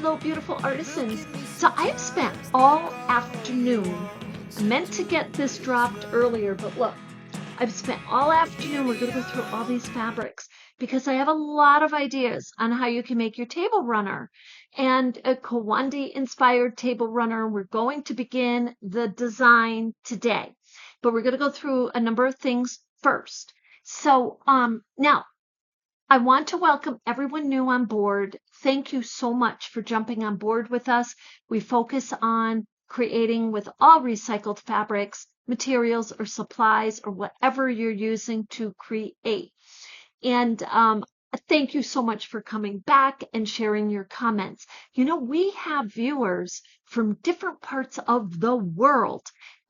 Hello, beautiful artisans. So I've spent all afternoon, I meant to get this dropped earlier, but look, I've spent all afternoon. We're going to go through all these fabrics because I have a lot of ideas on how you can make your table runner and a Kiwandi Inspired Table Runner. We're going to begin the design today, but we're going to go through a number of things first. So now I want to welcome everyone new on board. Thank you so much for jumping on board with us. We focus on creating with all recycled fabrics, materials, or supplies, or whatever you're using to create. And thank you so much for coming back and sharing your comments. You know, we have viewers from different parts of the world,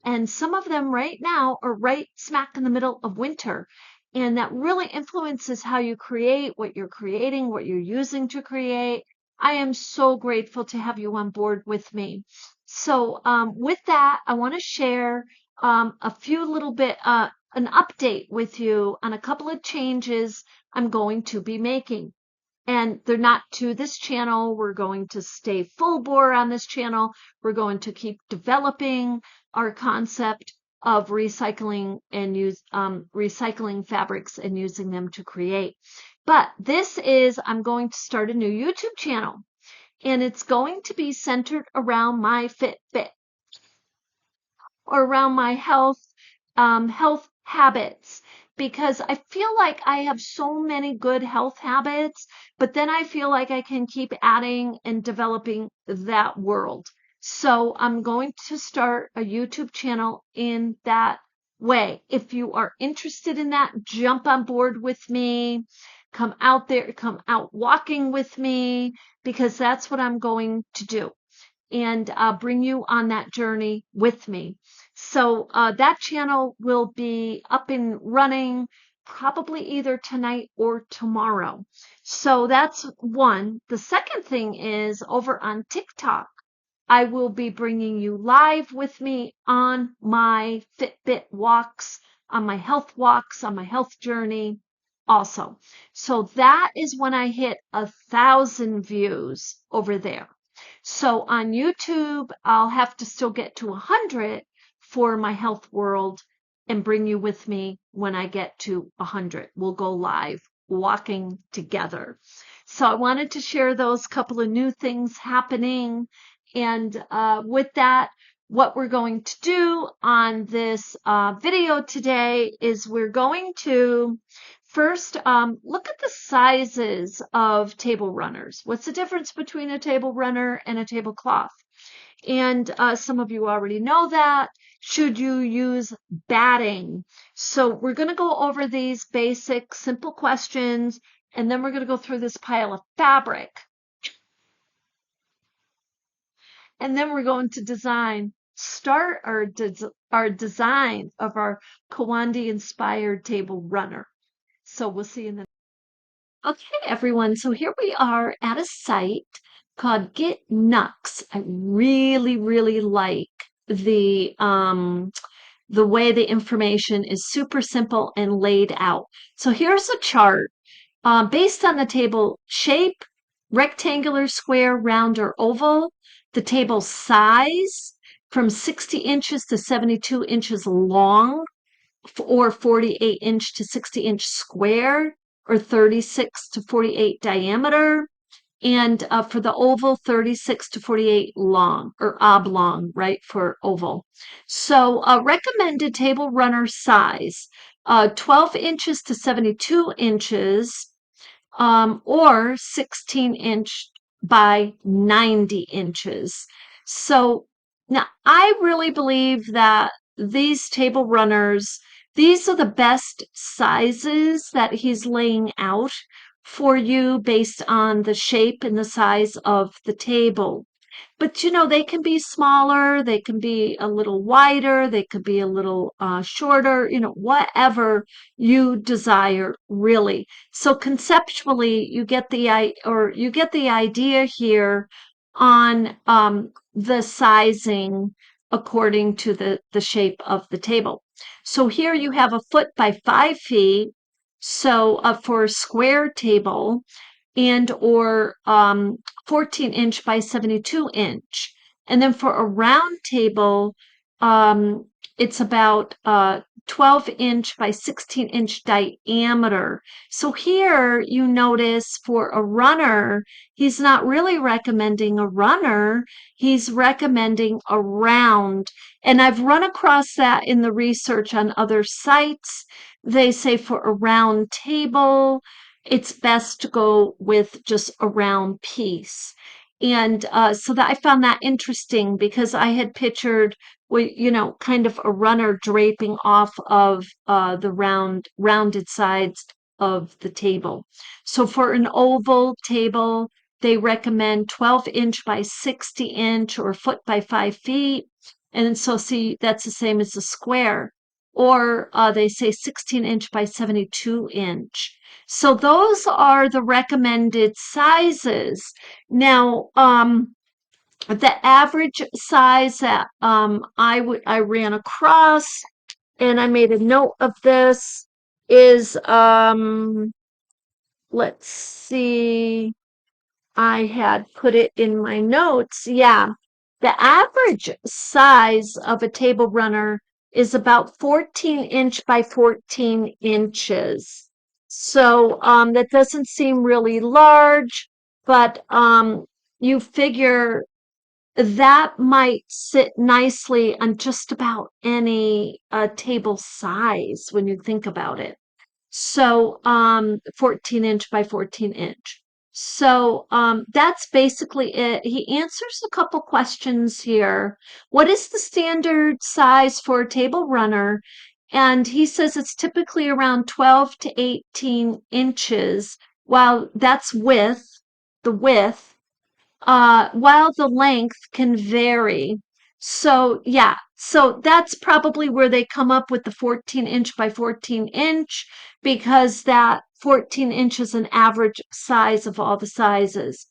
and some of them right now are right smack in the middle of winter. And that really influences how you create, what you're creating, what you're using to create. I am so grateful to have you on board with me. So with that, I want to share a few little bit, an update with you on a couple of changes I'm going to be making. And they're not to this channel. We're going to stay full bore on this channel. We're going to keep developing our concept of recycling and recycling fabrics and using them to create. But this is, I'm going to start a new YouTube channel, and it's going to be centered around my Fitbit or around my health habits, because I feel like I have so many good health habits, but then I feel like I can keep adding and developing that world. So I'm going to start a YouTube channel in that way. If you are interested in that, jump on board with me. Come out there, come out walking with me, because that's what I'm going to do, and bring you on that journey with me. So that channel will be up and running probably either tonight or tomorrow. So that's one. The second thing is over on TikTok. I will be bringing you live with me on my Fitbit walks, on my health walks, on my health journey also. So that is when I hit 1,000 views over there. So on YouTube, I'll have to still get to 100 for my health world and bring you with me when I get to 100. We'll go live walking together. So I wanted to share those couple of new things happening. And with that, what we're going to do on this video today is we're going to first look at the sizes of table runners. What's the difference between a table runner and a tablecloth? And some of you already know that. Should you use batting? So we're going to go over these basic, simple questions, and then we're going to go through this pile of fabric. And then we're going to start our design of our Kiwandi Inspired Table Runner. So we'll see you in the Okay, everyone. So here we are at a site called Get Nux. I really, really like the way the information is super simple and laid out. So here's a chart based on the table shape, rectangular, square, round, or oval, the table size from 60 inches to 72 inches long, or 48-inch to 60-inch square, or 36 to 48 diameter, and for the oval, 36 to 48 long, or oblong, right, for oval. So recommended table runner size, 12 inches to 72 inches, or 16-inch by 90 inches. So now I really believe that these table runners, these are the best sizes that he's laying out for you based on the shape and the size of the table. But you know, they can be smaller, they can be a little wider, they could be a little shorter, you know, whatever you desire, really. So conceptually, you get the idea here on the sizing according to the shape of the table. So here you have 1 foot by 5 feet. So for a square table, and or 14 inch by 72 inch. And then for a round table, um, it's about 12 inch by 16 inch diameter. So here you notice for a runner, he's not really recommending a runner, he's recommending a round. And I've run across that in the research on other sites. They say for a round table, it's best to go with just a round piece. And so that I found that interesting because I had pictured, kind of a runner draping off of the rounded sides of the table. So for an oval table, they recommend 12 inch by 60 inch or foot by 5 feet. And so see, that's the same as a square. Or they say 16 inch by 72 inch. So those are the recommended sizes. Now, the average size that I ran across, and I made a note of this, is let's see, I had put it in my notes. Yeah, the average size of a table runner is about 14 inch by 14 inches. So that doesn't seem really large, but you figure that might sit nicely on just about any table size when you think about it. So 14 inch by 14 inch. So that's basically it. He answers a couple questions here. What is the standard size for a table runner? And he says it's typically around 12 to 18 inches, while that's the width, while the length can vary. So yeah, so that's probably where they come up with the 14 inch by 14 inch, because that 14 inch is an average size of all the sizes.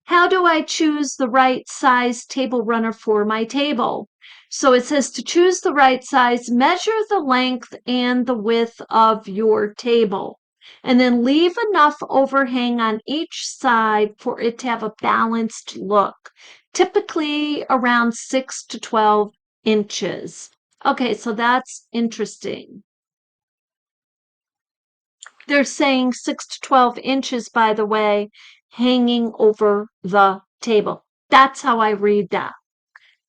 How do I choose the right size table runner for my table? So it says to choose the right size, measure the length and the width of your table, and then leave enough overhang on each side for it to have a balanced look, typically around 6 to 12 inches. Okay, so that's interesting. They're saying 6 to 12 inches, by the way, hanging over the table. That's how I read that.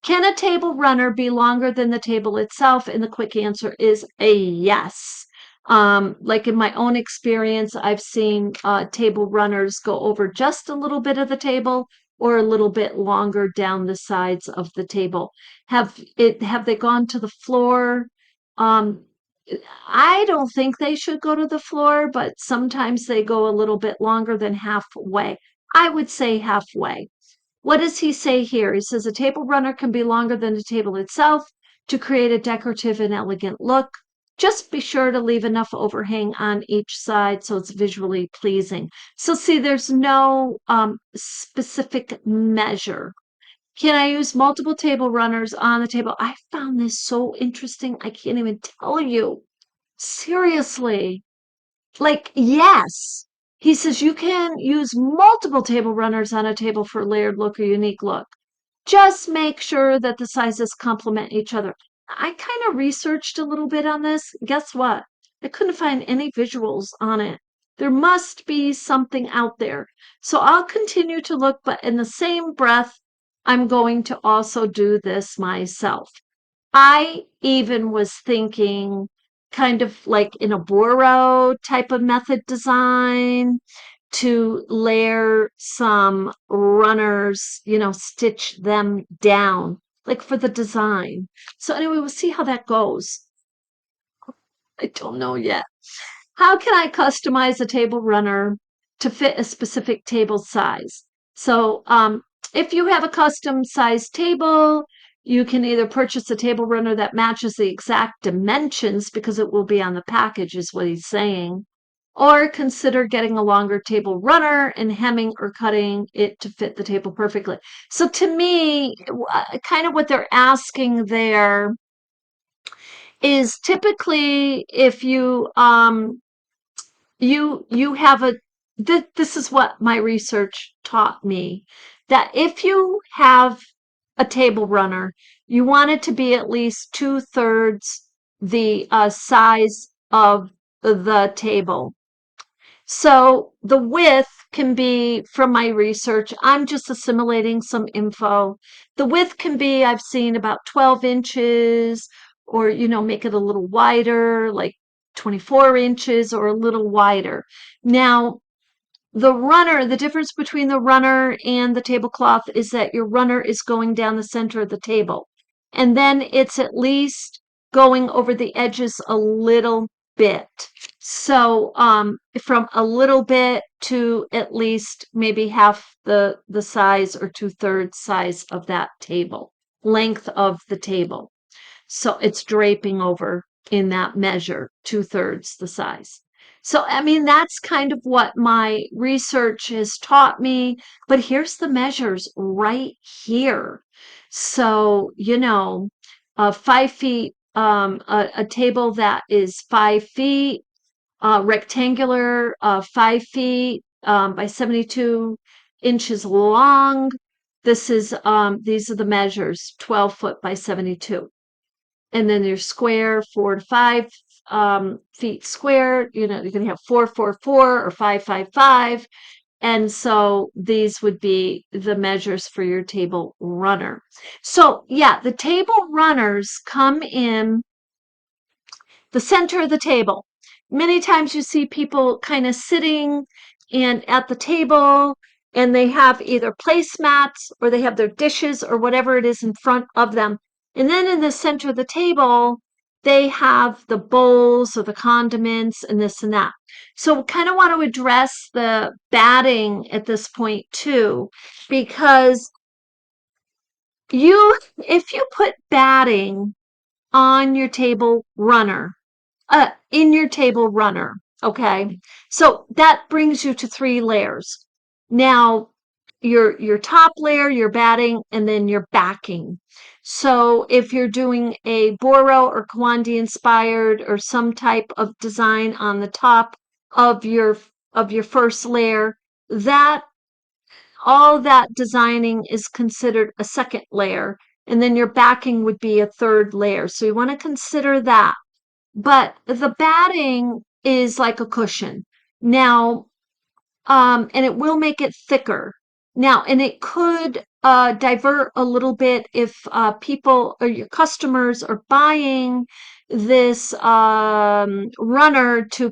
Can a table runner be longer than the table itself? And the quick answer is a yes. Like in my own experience, I've seen table runners go over just a little bit of the table or a little bit longer down the sides of the table. Have they gone to the floor? Um, I don't think they should go to the floor, but sometimes they go a little bit longer than halfway. I would say halfway. What does he say here? He says a table runner can be longer than the table itself to create a decorative and elegant look. Just be sure to leave enough overhang on each side so it's visually pleasing. So see, there's no specific measure. Can I use multiple table runners on the table? I found this so interesting. I can't even tell you. Seriously. Like, yes. He says you can use multiple table runners on a table for a layered look or unique look. Just make sure that the sizes complement each other. I kind of researched a little bit on this. Guess what? I couldn't find any visuals on it. There must be something out there. So I'll continue to look, but in the same breath, I'm going to also do this myself. I even was thinking kind of like in a Boro type of method design to layer some runners, stitch them down, like for the design. So anyway, we'll see how that goes. I don't know yet. How can I customize a table runner to fit a specific table size? So if you have a custom size table, you can either purchase a table runner that matches the exact dimensions because it will be on the package, is what he's saying, or consider getting a longer table runner and hemming or cutting it to fit the table perfectly. So to me, kind of what they're asking there is typically if you have this is what my research taught me, that if you have a table runner, you want it to be at least 2/3 the size of the table. So the width can be, from my research, I'm just assimilating some info. The width can be, I've seen about 12 inches, or, make it a little wider, like 24 inches or a little wider. Now, the difference between the runner and the tablecloth is that your runner is going down the center of the table. And then it's at least going over the edges a little bit. So from a little bit to at least maybe half the size or 2/3 size of that table, length of the table. So it's draping over in that measure, 2/3 the size. So, I mean, that's kind of what my research has taught me. But here's the measures right here. So, 5 feet, a table that is 5 feet, rectangular, 5 feet by 72 inches long. These are the measures, 12 foot by 72. And then your square, 4 to 5 feet square. You're going to have 4, 4, 4, or 5, 5, 5. And so these would be the measures for your table runner. So yeah, the table runners come in the center of the table. Many times you see people kind of sitting and at the table, and they have either placemats or they have their dishes or whatever it is in front of them. And then in the center of the table, they have the bowls or the condiments and this and that. So we kind of want to address the batting at this point too, because if you put batting on your table runner, in your table runner. Okay. So that brings you to 3 layers. Now, your top layer, your batting, and then your backing. So if you're doing a Boro or Kiwandi inspired or some type of design on the top of your first layer, that all that designing is considered a second layer, and then your backing would be a third layer. So you want to consider that. But the batting is like a cushion. Now, and it will make it thicker. Now, and it could divert a little bit if people or your customers are buying this runner to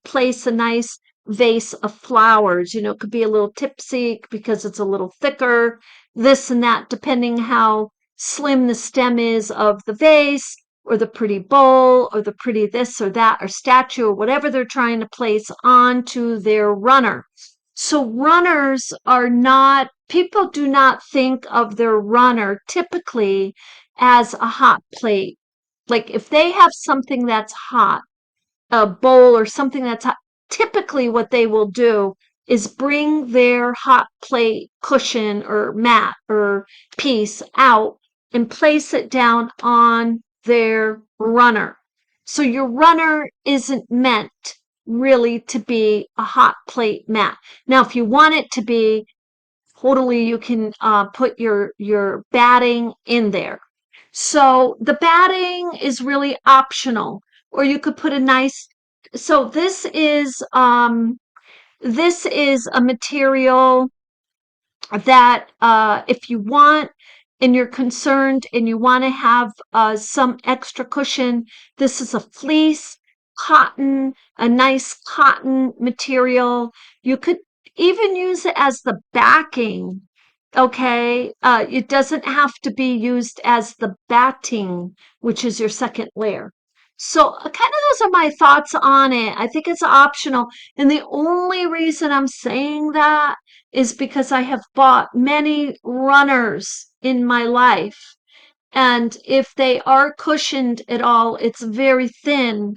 place a nice vase of flowers. It could be a little tipsy because it's a little thicker, this and that, depending how slim the stem is of the vase, or the pretty bowl, or the pretty this or that, or statue, or whatever they're trying to place onto their runner. So runners are not, people do not think of their runner typically as a hot plate. Like if they have something that's hot, a bowl or something that's hot, typically what they will do is bring their hot plate cushion or mat or piece out and place it down on their runner. So your runner isn't meant really to be a hot plate mat. Now, if you want it to be, totally you can put your batting in there. So the batting is really optional, or you could put a nice. So this is a material that if you want and you're concerned and you want to have some extra cushion, this is a fleece cotton, a nice cotton material. You could even use it as the backing. Okay, it doesn't have to be used as the batting, which is your second layer. So kind of those are my thoughts on it. I think it's optional. And the only reason I'm saying that is because I have bought many runners in my life. And if they are cushioned at all, it's very thin,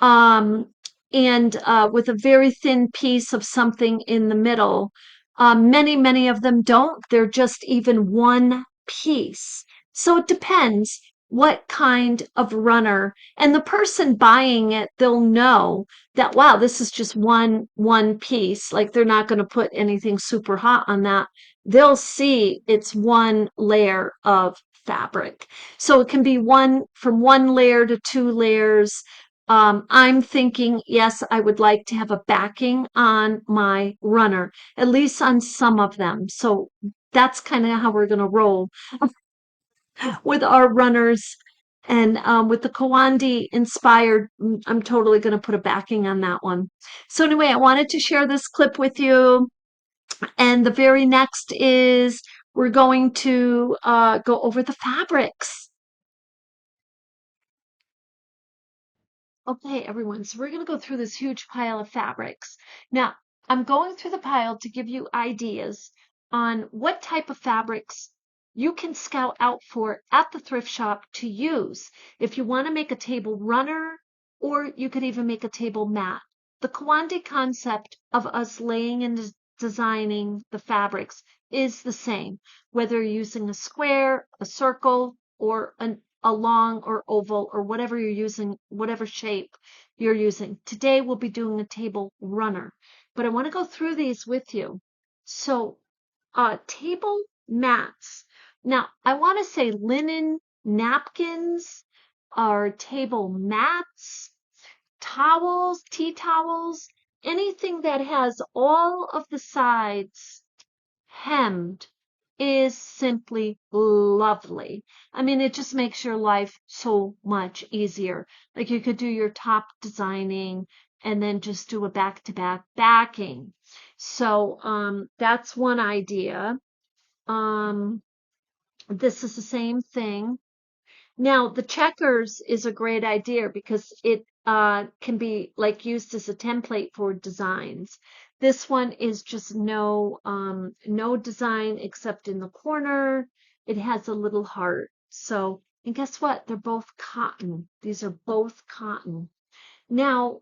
um, and with a very thin piece of something in the middle. Many of them don't. They're just even one piece. So it depends. what kind of runner, and the person buying it, they'll know that, wow, this is just one piece. Like they're not going to put anything super hot on that. They'll see it's one layer of fabric. So it can be from one layer to two layers. I'm thinking, yes, I would like to have a backing on my runner, at least on some of them. So that's kind of how we're going to roll with our runners. And with the Kiwandi Inspired, I'm totally going to put a backing on that one. So anyway, I wanted to share this clip with you. And the very next is we're going to go over the fabrics. Okay, everyone, so we're going to go through this huge pile of fabrics. Now, I'm going through the pile to give you ideas on what type of fabrics you can scout out for at the thrift shop to use if you want to make a table runner, or you could even make a table mat. The Kiwandi concept of us laying and designing the fabrics is the same, whether you're using a square, a circle, or a long or oval or whatever you're using, whatever shape you're using. Today we'll be doing a table runner, but I want to go through these with you. So table mats. Now I want to say linen napkins or table mats, towels, tea towels, anything that has all of the sides hemmed is simply lovely. I mean, it just makes your life so much easier. Like you could do your top designing and then just do a back-to-back backing. So that's one idea. This is the same thing. Now, the checkers is a great idea because it can be like used as a template for designs. This one is just no design except in the corner. It has a little heart. So, and guess what? They're both cotton. These are both cotton. Now,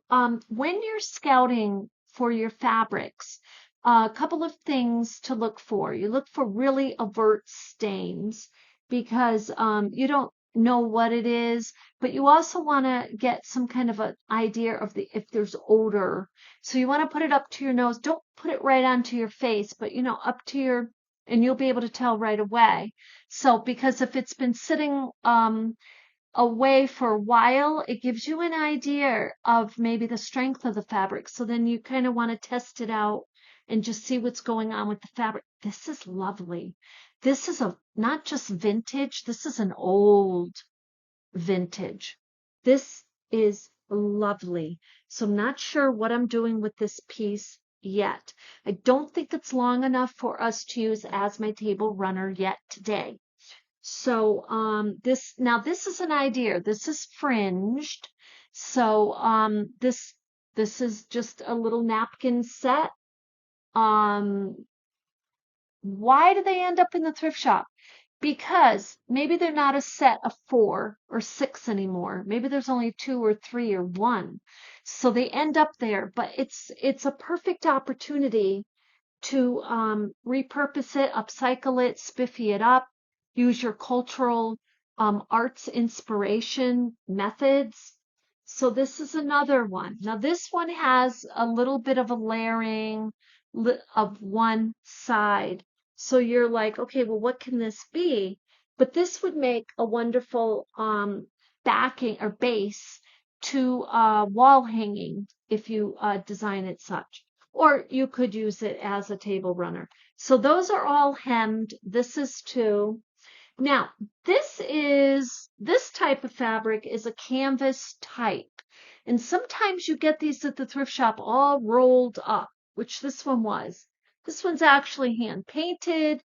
when you're scouting for your fabrics, a couple of things to look for. You look for really overt stains because you don't know what it is, but you also want to get some kind of an idea of if there's odor. So you want to put it up to your nose. Don't put it right onto your face, but up to and you'll be able to tell right away. So because if it's been sitting away for a while, it gives you an idea of maybe the strength of the fabric. So then you kind of want to test it out and just see what's going on with the fabric. This is lovely. This is not just vintage, this is an old vintage. This is lovely. So I'm not sure what I'm doing with this piece yet. I don't think it's long enough for us to use as my table runner yet today. So this is an idea. This is fringed. So this is just a little napkin set. Why do they end up in the thrift shop? Because maybe they're not a set of 4 or 6 anymore. Maybe there's only 2 or 3 or 1. So they end up there, but it's a perfect opportunity to repurpose it, upcycle it, spiffy it up, use your cultural arts inspiration methods. So this is another one. Now this one has a little bit of a layering of one side. So you're like, okay, well, what can this be? But this would make a wonderful backing or base to wall hanging if you design it such. Or you could use it as a table runner. So those are all hemmed. This is too. Now, this type of fabric is a canvas type. And sometimes you get these at the thrift shop all rolled up, which this one was. This one's actually hand painted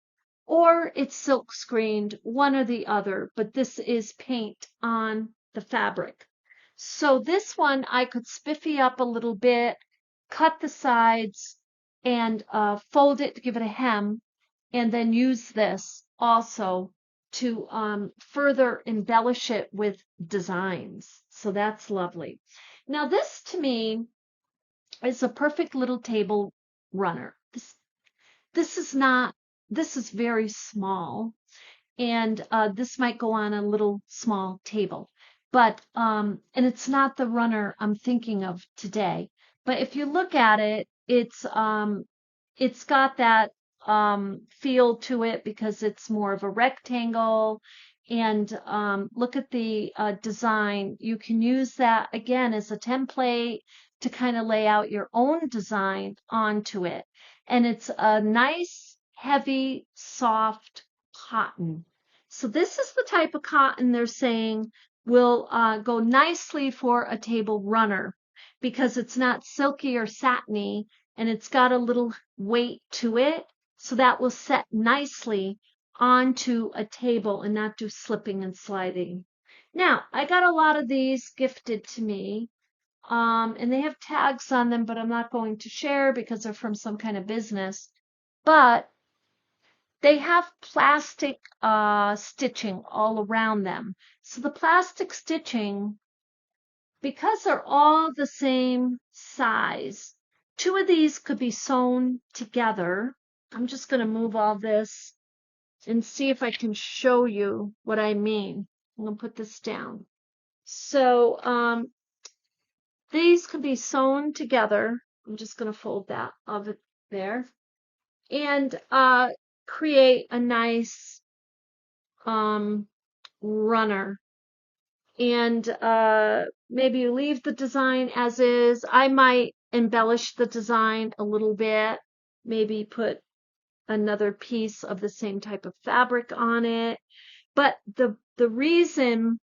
or it's silk screened, one or the other, but this is paint on the fabric. So this one I could spiffy up a little bit, cut the sides, and fold it to give it a hem, and then use this also to further embellish it with designs. So that's lovely. Now this to me is a perfect little table runner. This is very small. and this might go on a little small table. But and it's not the runner I'm thinking of today. But if you look at it, it's got that feel to it because it's more of a rectangle. And look at the design. You can use that again as a template to kind of lay out your own design onto it. And it's a nice, heavy, soft cotton. So this is the type of cotton they're saying will go nicely for a table runner because it's not silky or satiny and it's got a little weight to it. So that will set nicely onto a table and not do slipping and sliding. Now, I got a lot of these gifted to me. And they have tags on them, but I'm not going to share because they're from some kind of business. But they have plastic stitching all around them. So the plastic stitching, because they're all the same size, two of these could be sewn together. I'm just going to move all this and see if I can show you what I mean. I'm going to put this down. So these could be sewn together. I'm just going to fold that of it there and create a nice runner. And maybe you leave the design as is. I might embellish the design a little bit, maybe put another piece of the same type of fabric on it. But the reason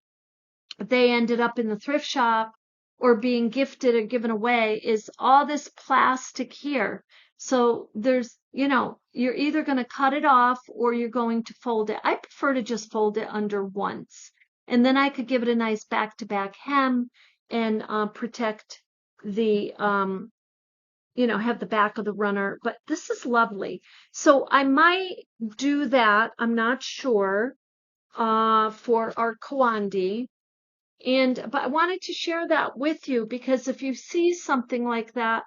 they ended up in the thrift shop or being gifted or given away is all this plastic here. So there's, you're either going to cut it off or you're going to fold it. I prefer to just fold it under once. And then I could give it a nice back-to-back hem and protect the, have the back of the runner. But this is lovely. So I might do that. I'm not sure for our Kiwandi. But I wanted to share that with you because if you see something like that,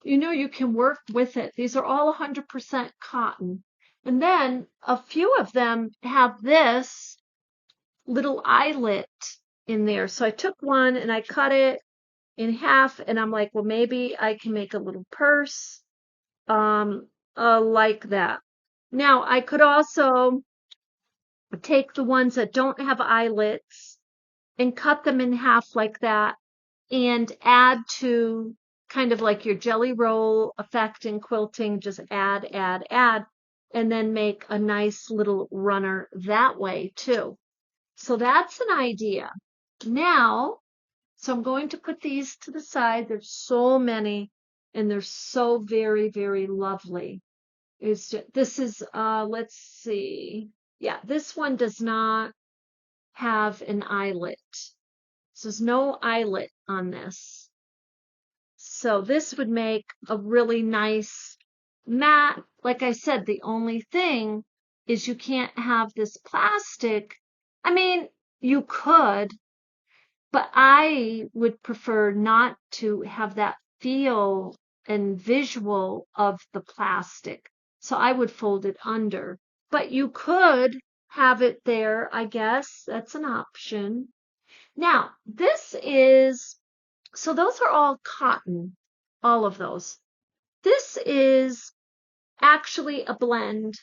you can work with it. These are all 100% cotton. And then a few of them have this little eyelet in there. So I took one and I cut it in half and I'm like, well, maybe I can make a little purse like that. Now I could also take the ones that don't have eyelets and cut them in half like that and add to kind of like your jelly roll effect in quilting, just add, and then make a nice little runner that way too. So that's an idea. Now, so I'm going to put these to the side. There's so many and they're so very, very lovely. This is, let's see. Yeah, this one does not have an eyelet. So there's no eyelet on this. So this would make a really nice mat. Like I said, the only thing is you can't have this plastic. I mean, you could, but I would prefer not to have that feel and visual of the plastic. So I would fold it under. But you could have it there, I guess. That's an option. Now, so those are all cotton, all of those. This is actually a blend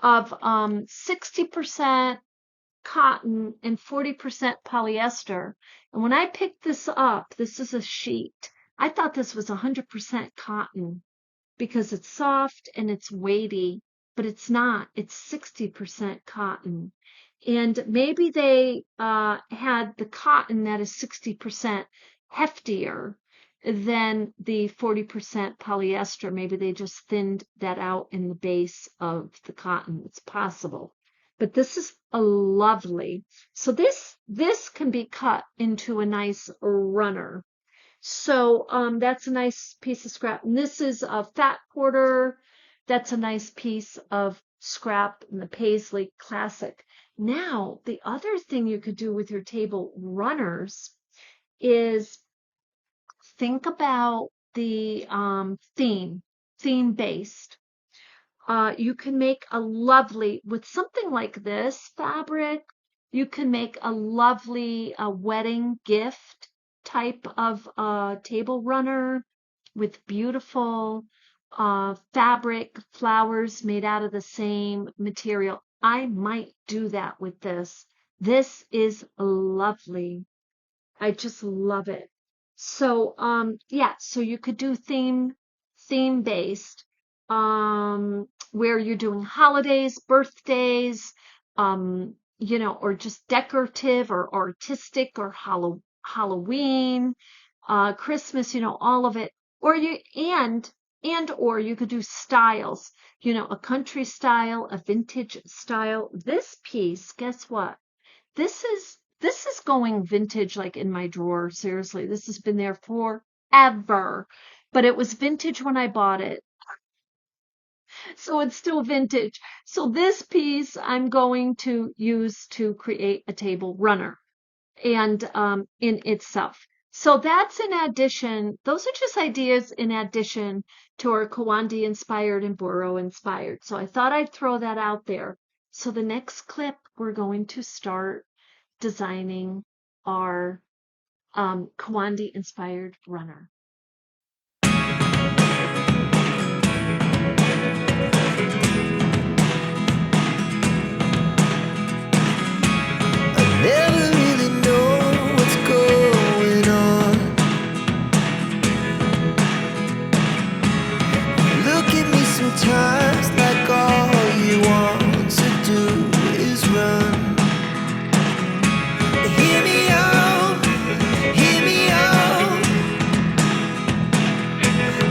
of 60% cotton and 40% polyester. And when I picked this up, this is a sheet. I thought this was 100% cotton because it's soft and it's weighty, but it's not. It's 60% cotton. And maybe they had the cotton that is 60% heftier than the 40% polyester. Maybe they just thinned that out in the base of the cotton. It's possible. But this is a lovely. So this can be cut into a nice runner. So that's a nice piece of scrap. And this is a fat quarter. That's a nice piece of scrap in the Paisley Classic. Now, the other thing you could do with your table runners is think about the theme-based. You can make a lovely, with something like this fabric, you can make a lovely wedding gift type of table runner with beautiful fabric, flowers made out of the same material. I might do that with this. This is lovely. I just love it. So, yeah, so you could do theme based, where you're doing holidays, birthdays, or just decorative or artistic or Halloween, Christmas, all of it. Or or you could do styles, a country style, a vintage style. This piece, guess what? This is going vintage like in my drawer. Seriously, this has been there forever. But it was vintage when I bought it. So it's still vintage. So this piece I'm going to use to create a table runner and in itself. So that's in addition, those are just ideas in addition to our Kiwandi inspired and Boro inspired. So I thought I'd throw that out there. So the next clip, we're going to start designing our Kiwandi Inspired Runner. I never really know what's going on. Look at me sometimes like all you want to do is run. Hear me out, hear me out.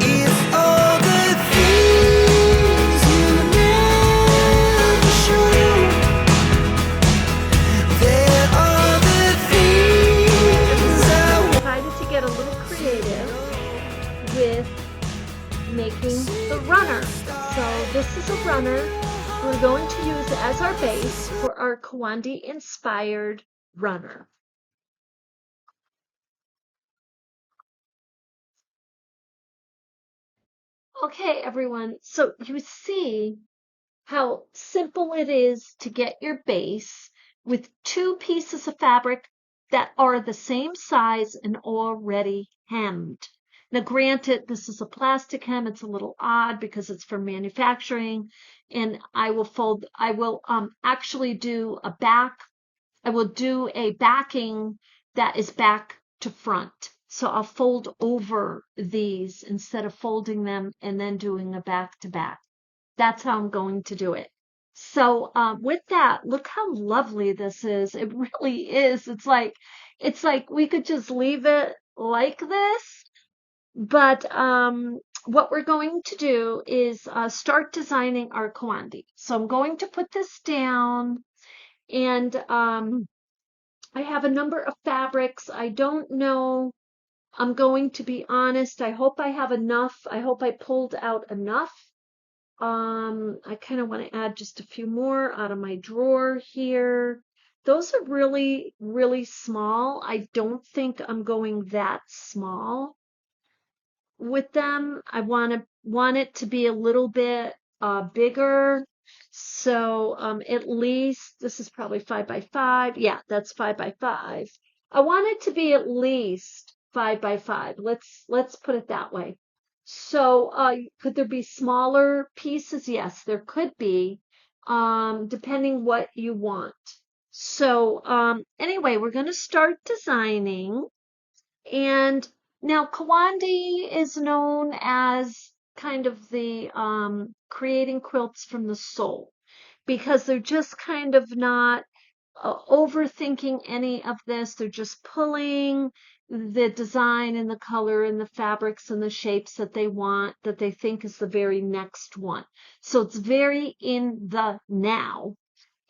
It's all the things you never show. There are the things I Decided to get a little creative with making the runner. So this is a runner we're going to use as our base for our Kiwandi Inspired Runner. Okay, everyone. So you see how simple it is to get your base with two pieces of fabric that are the same size and already hemmed. Now, granted, this is a plastic hem. It's a little odd because it's for manufacturing, and I will actually do a back. I will do a backing that is back to front. So I'll fold over these instead of folding them and then doing a back to back. That's how I'm going to do it. So with that, look how lovely this is. It really is. It's like we could just leave it like this. But what we're going to do is start designing our Kiwandi. So I'm going to put this down, and I have a number of fabrics. I don't know. I'm going to be honest. I hope I have enough. I hope I pulled out enough. I kind of want to add just a few more out of my drawer here. Those are really, really small. I don't think I'm going that small with them. I want it to be a little bit bigger. So at least this is probably 5 by 5. Yeah, that's 5 by 5. I want it to be at least 5 by 5. Let's put it that way. So could there be smaller pieces? Yes, there could be, depending what you want. So anyway, we're going to start designing. And now Kiwandi is known as kind of the creating quilts from the soul, because they're just kind of not overthinking any of this. They're just pulling the design and the color and the fabrics and the shapes that they want, that they think is the very next one. So it's very in the now.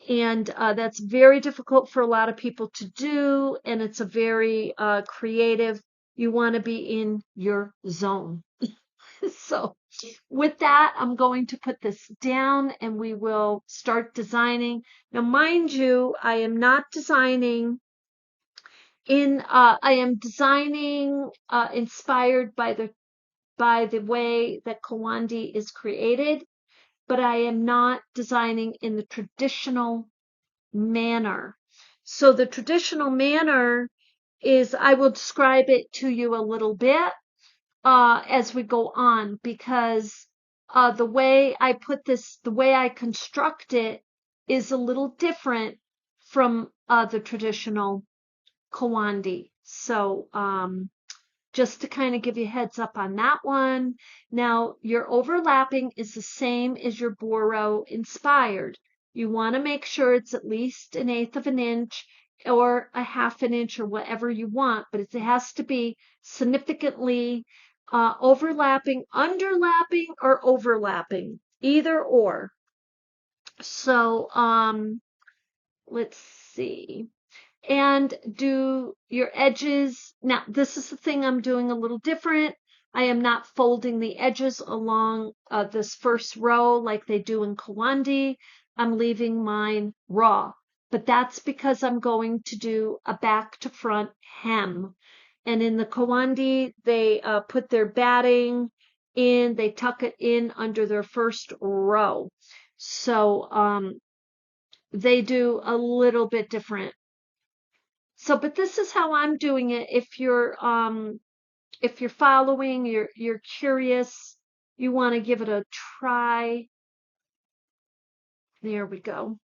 And that's very difficult for a lot of people to do. And it's a very creative, you want to be in your zone. So with that, I'm going to put this down and we will start designing. Now, mind you, I am not designing I am designing inspired by the way that Kiwandi is created. but I am not designing in the traditional manner. So the traditional manner is, I will describe it to you a little bit as we go on, because the way I put this, the way I construct it is a little different from the traditional Kiwandi. So just to kind of give you a heads up on that one. Now, your overlapping is the same as your Boro Inspired. You want to make sure it's at least 1/8 of an inch or a 1/2 an inch or whatever you want, but it has to be significantly overlapping, underlapping, or overlapping, either or. So, let's see. And do your edges. Now, this is the thing I'm doing a little different. I am not folding the edges along this first row like they do in Kiwandi. I'm leaving mine raw, but that's because I'm going to do a back to front hem. And in the Kiwandi, they put their batting in, they tuck it in under their first row. So they do a little bit different. So, but this is how I'm doing it. If you're following, you're curious, you want to give it a try. There we go.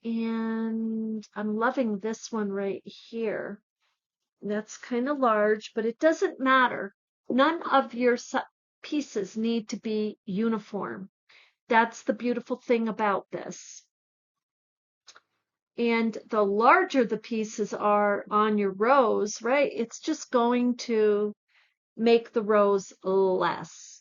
And I'm loving this one right here. That's kind of large, but it doesn't matter. None of your pieces need to be uniform. That's the beautiful thing about this. And the larger the pieces are on your rows, right, it's just going to make the rows less.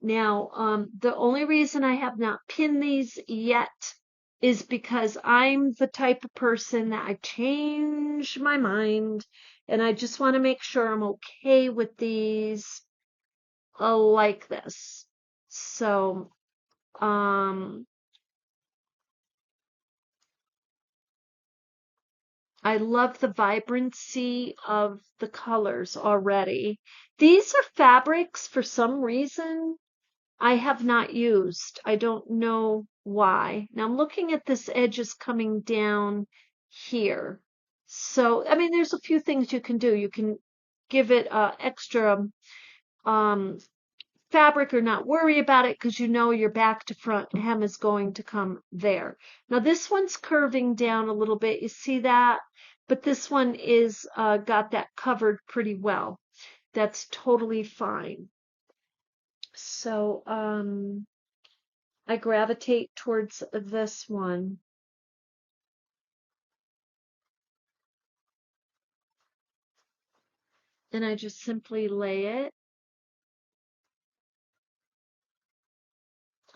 Now, the only reason I have not pinned these yet is because I'm the type of person that I change my mind, and I just want to make sure I'm okay with these like this. So, I love the vibrancy of the colors already. These are fabrics for some reason I have not used. I don't know why. Now I'm looking at this edges coming down here. So, I mean, there's a few things you can do. You can give it extra fabric or not worry about it because you know your back to front hem is going to come there. Now this one's curving down a little bit. You see that? But this one is got that covered pretty well. That's totally fine. So I gravitate towards this one. And I just simply lay it.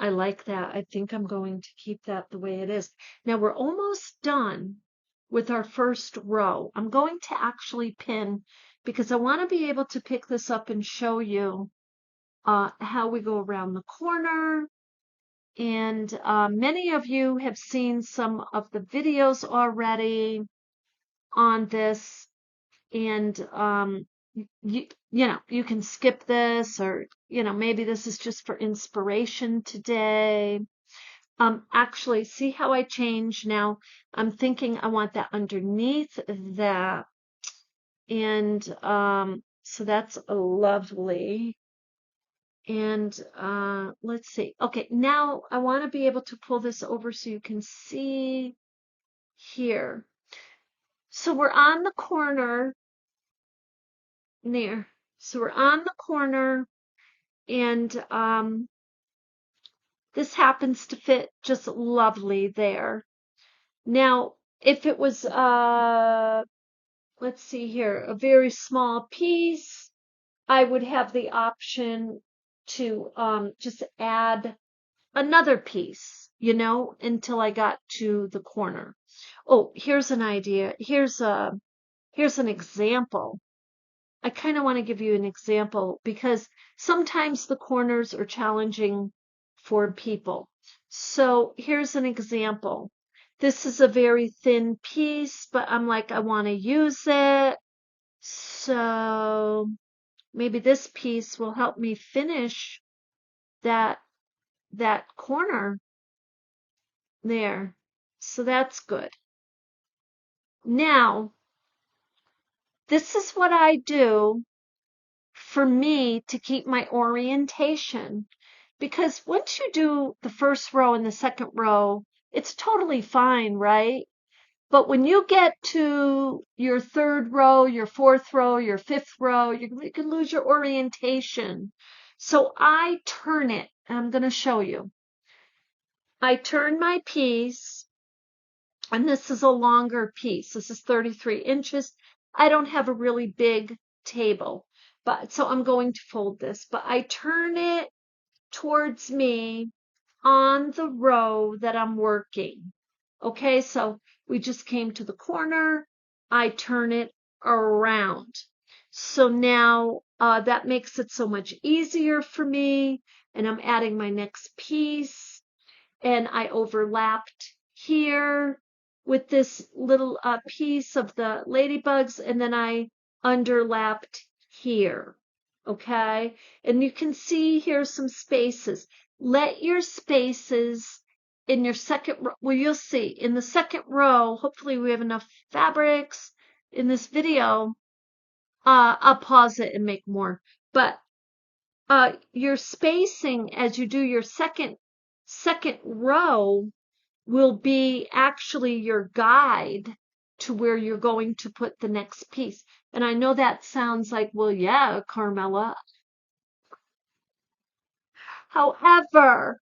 I like that. I think I'm going to keep that the way it is. Now we're almost done with our first row. I'm going to actually pin because I want to be able to pick this up and show you how we go around the corner. And many of you have seen some of the videos already on this. And you can skip this, or maybe this is just for inspiration today. Actually, see how I change now? I'm thinking I want that underneath that. And so that's lovely. And let's see. Okay, now I want to be able to pull this over so you can see here. So we're on the corner there. So we're on the corner, and this happens to fit just lovely there. Now, if it was, let's see here, a very small piece, I would have the option to just add another piece, until I got to the corner. Oh, here's an idea. Here's an example. I kind of want to give you an example because sometimes the corners are challenging for people. So here's an example. This is a very thin piece, but I'm like, I want to use it. So maybe this piece will help me finish that that corner there. So that's good. Now, this is what I do for me to keep my orientation, because once you do the first row and the second row, it's totally fine, right? But when you get to your third row, your fourth row, your fifth row, you can lose your orientation. So I turn it, and I'm going to show you. I turn my piece, and this is a longer piece. This is 33 inches. I don't have a really big table, but so I'm going to fold this, but I turn it towards me on the row that I'm working. Okay, so we just came to the corner. I turn it around. So now that makes it so much easier for me. And I'm adding my next piece. And I overlapped here with this little piece of the ladybugs. And then I underlapped here. Okay, and you can see here some spaces. Let your spaces in your second row, well, you'll see in the second row, hopefully we have enough fabrics in this video. I'll pause it and make more, but your spacing as you do your second row will be actually your guide to where you're going to put the next piece. And I know that sounds like, well, yeah, Carmella. However,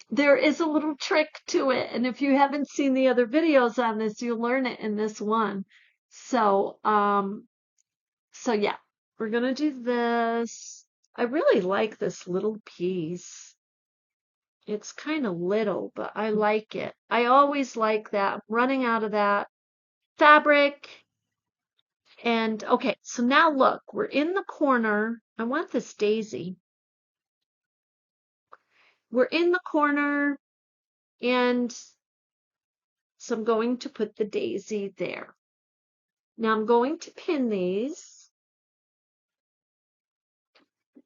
there is a little trick to it. And if you haven't seen the other videos on this, you'll learn it in this one. So, yeah, we're going to do this. I really like this little piece. It's kind of little, but I like it. I always like that. I'm running out of that fabric. And okay, so now look, we're in the corner. I want this daisy. We're in the corner, and so I'm going to put the daisy there. Now I'm going to pin these.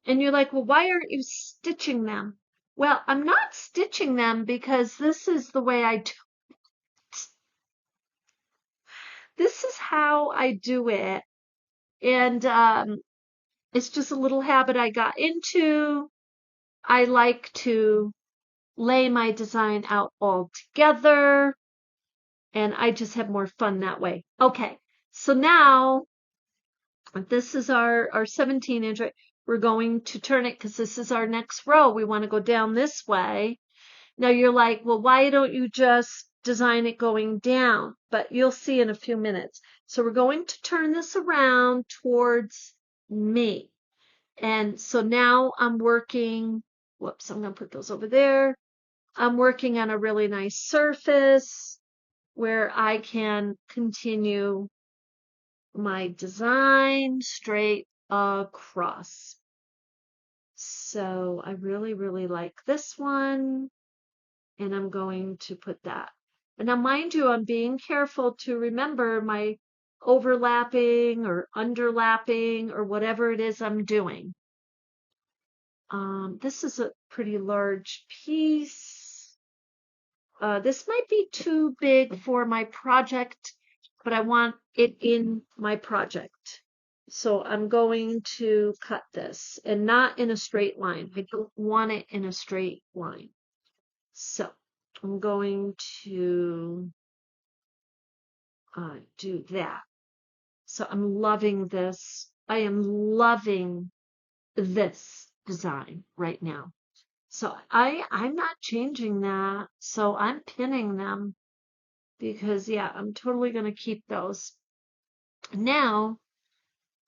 And you're like, well, why aren't you stitching them? Well, I'm not stitching them because this is the way I do it. This is how I do it. And it's just a little habit I got into. I like to lay my design out all together, and I just have more fun that way. Okay, so now this is our 17 inch. We're going to turn it because this is our next row. We want to go down this way. Now you're like, well, why don't you just design it going down? But you'll see in a few minutes. So we're going to turn this around towards me. And so now I'm working, whoops, I'm going to put those over there. I'm working on a really nice surface where I can continue my design straight across. So I really, really like this one, and I'm going to put that. And now, mind you, I'm being careful to remember my overlapping or underlapping or whatever it is I'm doing. This is a pretty large piece. This might be too big for my project, but I want it in my project. So I'm going to cut this, and not in a straight line. I don't want it in a straight line. So I'm going to do that. So I'm loving this. I am loving this design right now. So I'm not changing that. So I'm pinning them because yeah, I'm totally going to keep those. Now,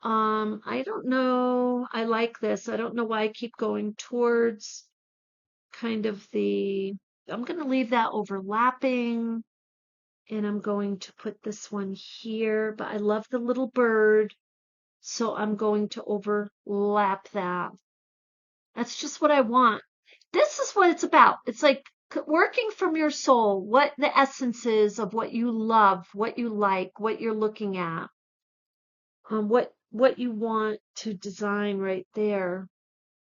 I don't know. I like this. I don't know why I keep going towards kind of I'm going to leave that overlapping, and I'm going to put this one here, but I love the little bird. So I'm going to overlap that. That's just what I want. This is what it's about. It's like working from your soul, what the essence is of what you love, what you like, what you're looking at, what you want to design right there.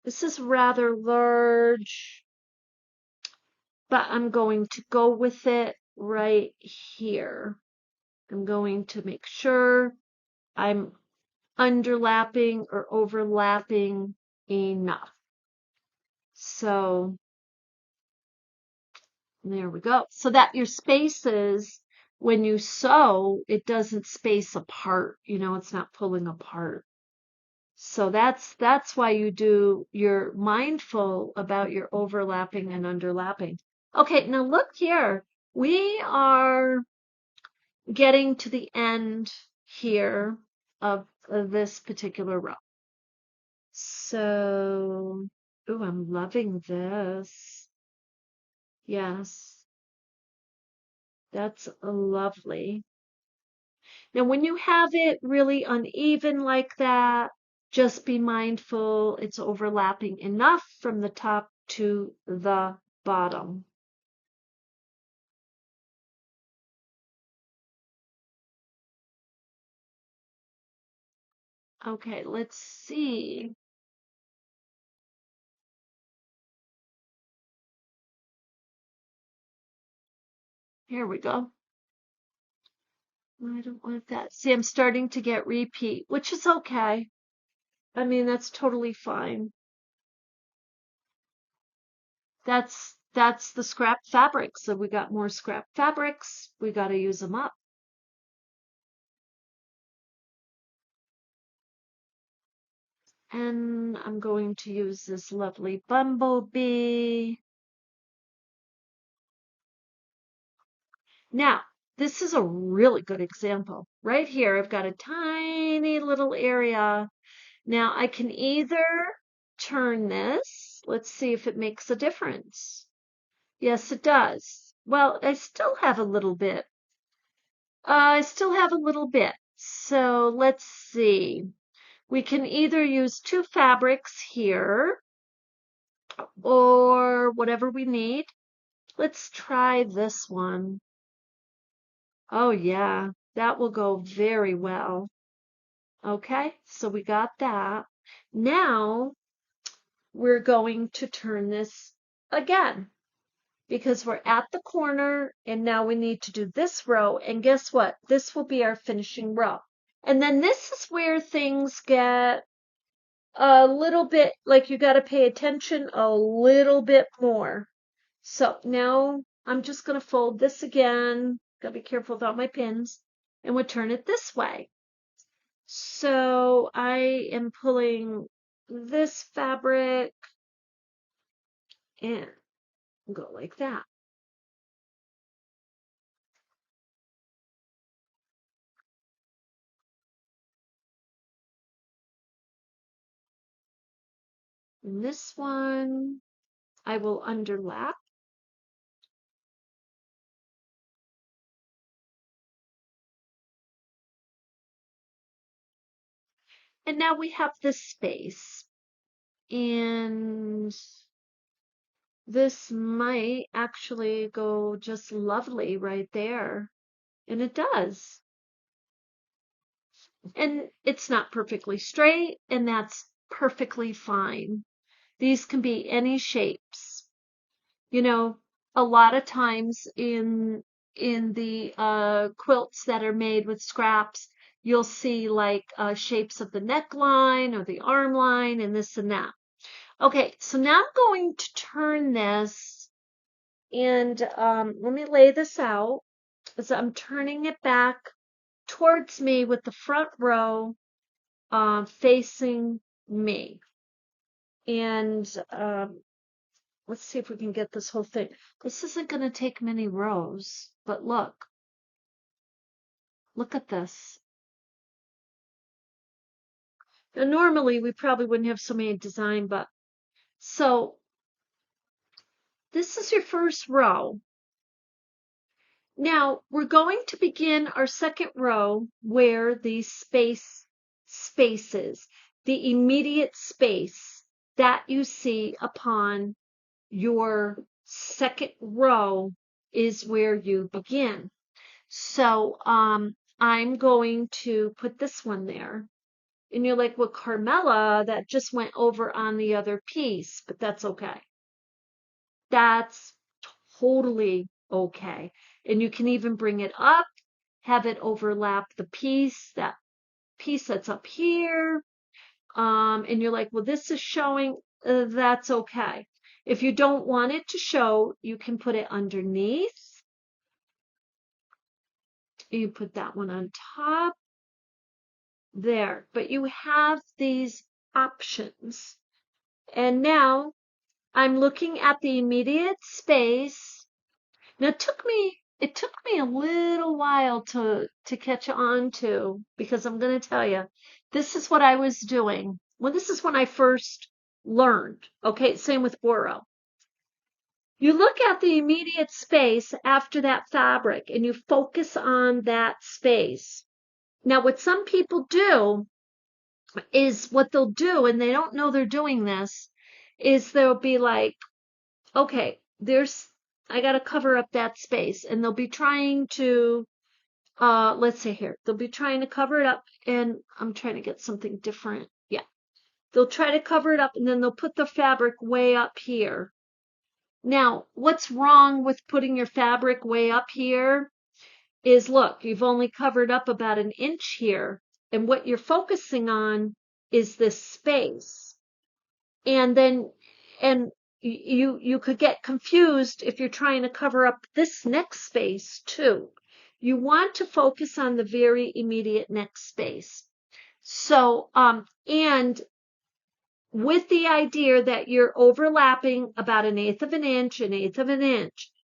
This is rather large. but I'm going to go with it right here. I'm going to make sure I'm underlapping or overlapping enough. So there we go. So that your spaces, when you sew, it doesn't space apart. You know, it's not pulling apart. So that's why you're mindful about your overlapping and underlapping. Okay, now look here. We are getting to the end here of this particular row. So, ooh, I'm loving this. Yes, that's lovely. Now, when you have it really uneven like that, just be mindful it's overlapping enough from the top to the bottom. Okay, let's see. Here we go. I don't want that. See, I'm starting to get repeat, which is okay. I mean, that's totally fine. That's the scrap fabric. So we got more scrap fabrics. We got to use them up. And I'm going to use this lovely bumblebee. Now, this is a really good example. Right here, I've got a tiny little area. Now, I can either turn this. Let's see if it makes a difference. Yes, it does. Well, I still have a little bit. So let's see. We can either use two fabrics here or whatever we need. Let's try this one. Oh yeah, that will go very well. Okay, so we got that. Now we're going to turn this again because we're at the corner and now we need to do this row. And guess what? This will be our finishing row. And then this is where things get a little bit like you got to pay attention a little bit more. So now I'm just going to fold this again. Got to be careful without my pins. And we'll turn it this way. So I am pulling this fabric and go like that. And this one I will underlap. And now we have this space. And this might actually go just lovely right there. And it does. And it's not perfectly straight, and that's perfectly fine. These can be any shapes. You know, a lot of times in the quilts that are made with scraps, you'll see like shapes of the neckline or the arm line and this and that. Okay, so now I'm going to turn this and let me lay this out as I'm turning it back towards me with the front row facing me. And let's see if we can get this whole thing. This isn't going to take many rows, but look at this. Now, normally we probably wouldn't have so many design, but so this is your first row. Now we're going to begin our second row where the spaces, the immediate space that you see upon your second row is where you begin. So I'm going to put this one there. And you're like, well, Carmella, that just went over on the other piece, but that's okay. That's totally okay. And you can even bring it up, have it overlap the piece, that piece that's up here. And you're like, well, this is showing, that's okay. If you don't want it to show, you can put it underneath. You put that one on top there, but you have these options. And now I'm looking at the immediate space. Now it took me a little while to catch on to, because I'm going to tell you, this is what I was doing. Well, this is when I first learned. Okay, same with Oro. You look at the immediate space after that fabric and you focus on that space. Now, what some people do is what they'll do, and they don't know they're doing this, is they'll be like, okay, I got to cover up that space. And they'll be trying to, let's say here, they'll be trying to cover it up, and I'm trying to get something different. Yeah. They'll try to cover it up, and then they'll put the fabric way up here. Now, what's wrong with putting your fabric way up here is, look, you've only covered up about an inch here, and what you're focusing on is this space. And then, and you could get confused if you're trying to cover up this next space too. You want to focus on the very immediate next space. So, and with the idea that you're overlapping about an eighth of an inch,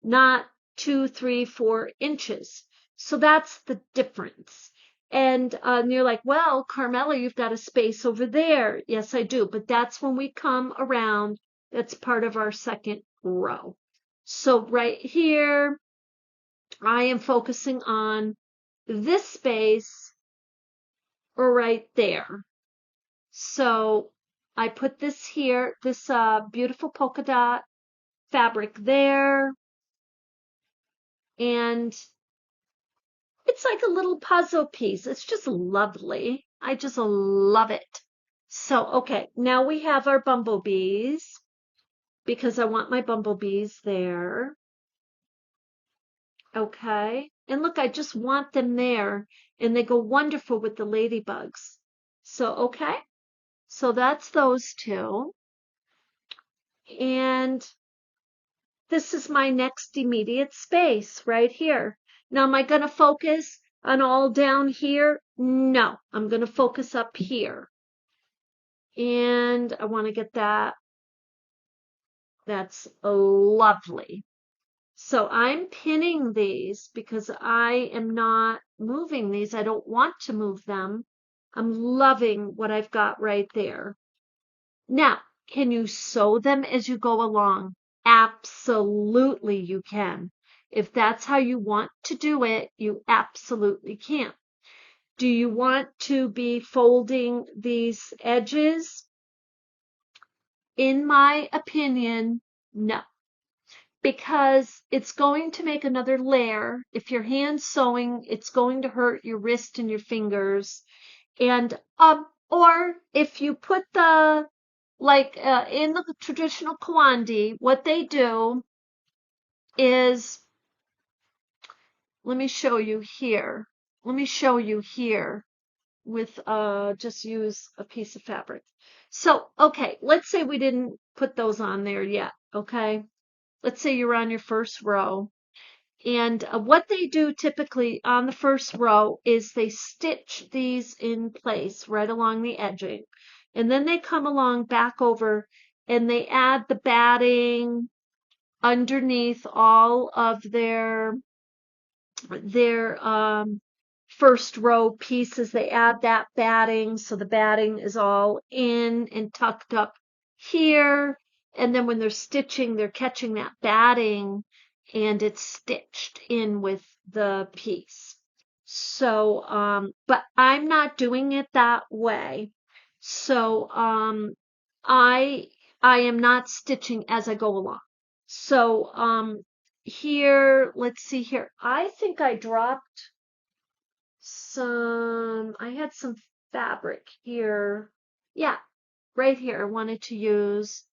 not 2, 3, 4 inches. So that's the difference. And you're like, well, Carmella, you've got a space over there. Yes, I do. But that's when we come around. That's part of our second row. So right here, I am focusing on this space right there. So I put this here, this beautiful polka dot fabric there. And it's like a little puzzle piece. It's just lovely. I just love it. So, okay, now we have our bumblebees, because I want my bumblebees there. Okay. And look, I just want them there, and they go wonderful with the ladybugs. So, okay. So that's those two. And this is my next immediate space right here. Now, am I going to focus on all down here? No, I'm going to focus up here. And I want to get that. That's lovely. So I'm pinning these because I am not moving these. I don't want to move them. I'm loving what I've got right there. Now, can you sew them as you go along? Absolutely, you can. If that's how you want to do it, you absolutely can. Do you want to be folding these edges? In my opinion, no. Because it's going to make another layer. If you're hand sewing, it's going to hurt your wrist and your fingers. And or if you put the, like in the traditional Kiwandi, what they do is, let me show you here. Let me show you here with just use a piece of fabric. So, okay, let's say we didn't put those on there yet, okay? Let's say you're on your first row. And what they do typically on the first row is they stitch these in place right along the edging. And then they come along back over and they add the batting underneath all of their first row pieces. They add that batting, so the batting is all in and tucked up here. And then when they're stitching, they're catching that batting and it's stitched in with the piece. So, but I'm not doing it that way. So, I am not stitching as I go along. So, here, let's see here. I think I dropped I had some fabric here. Yeah, right here. I wanted to use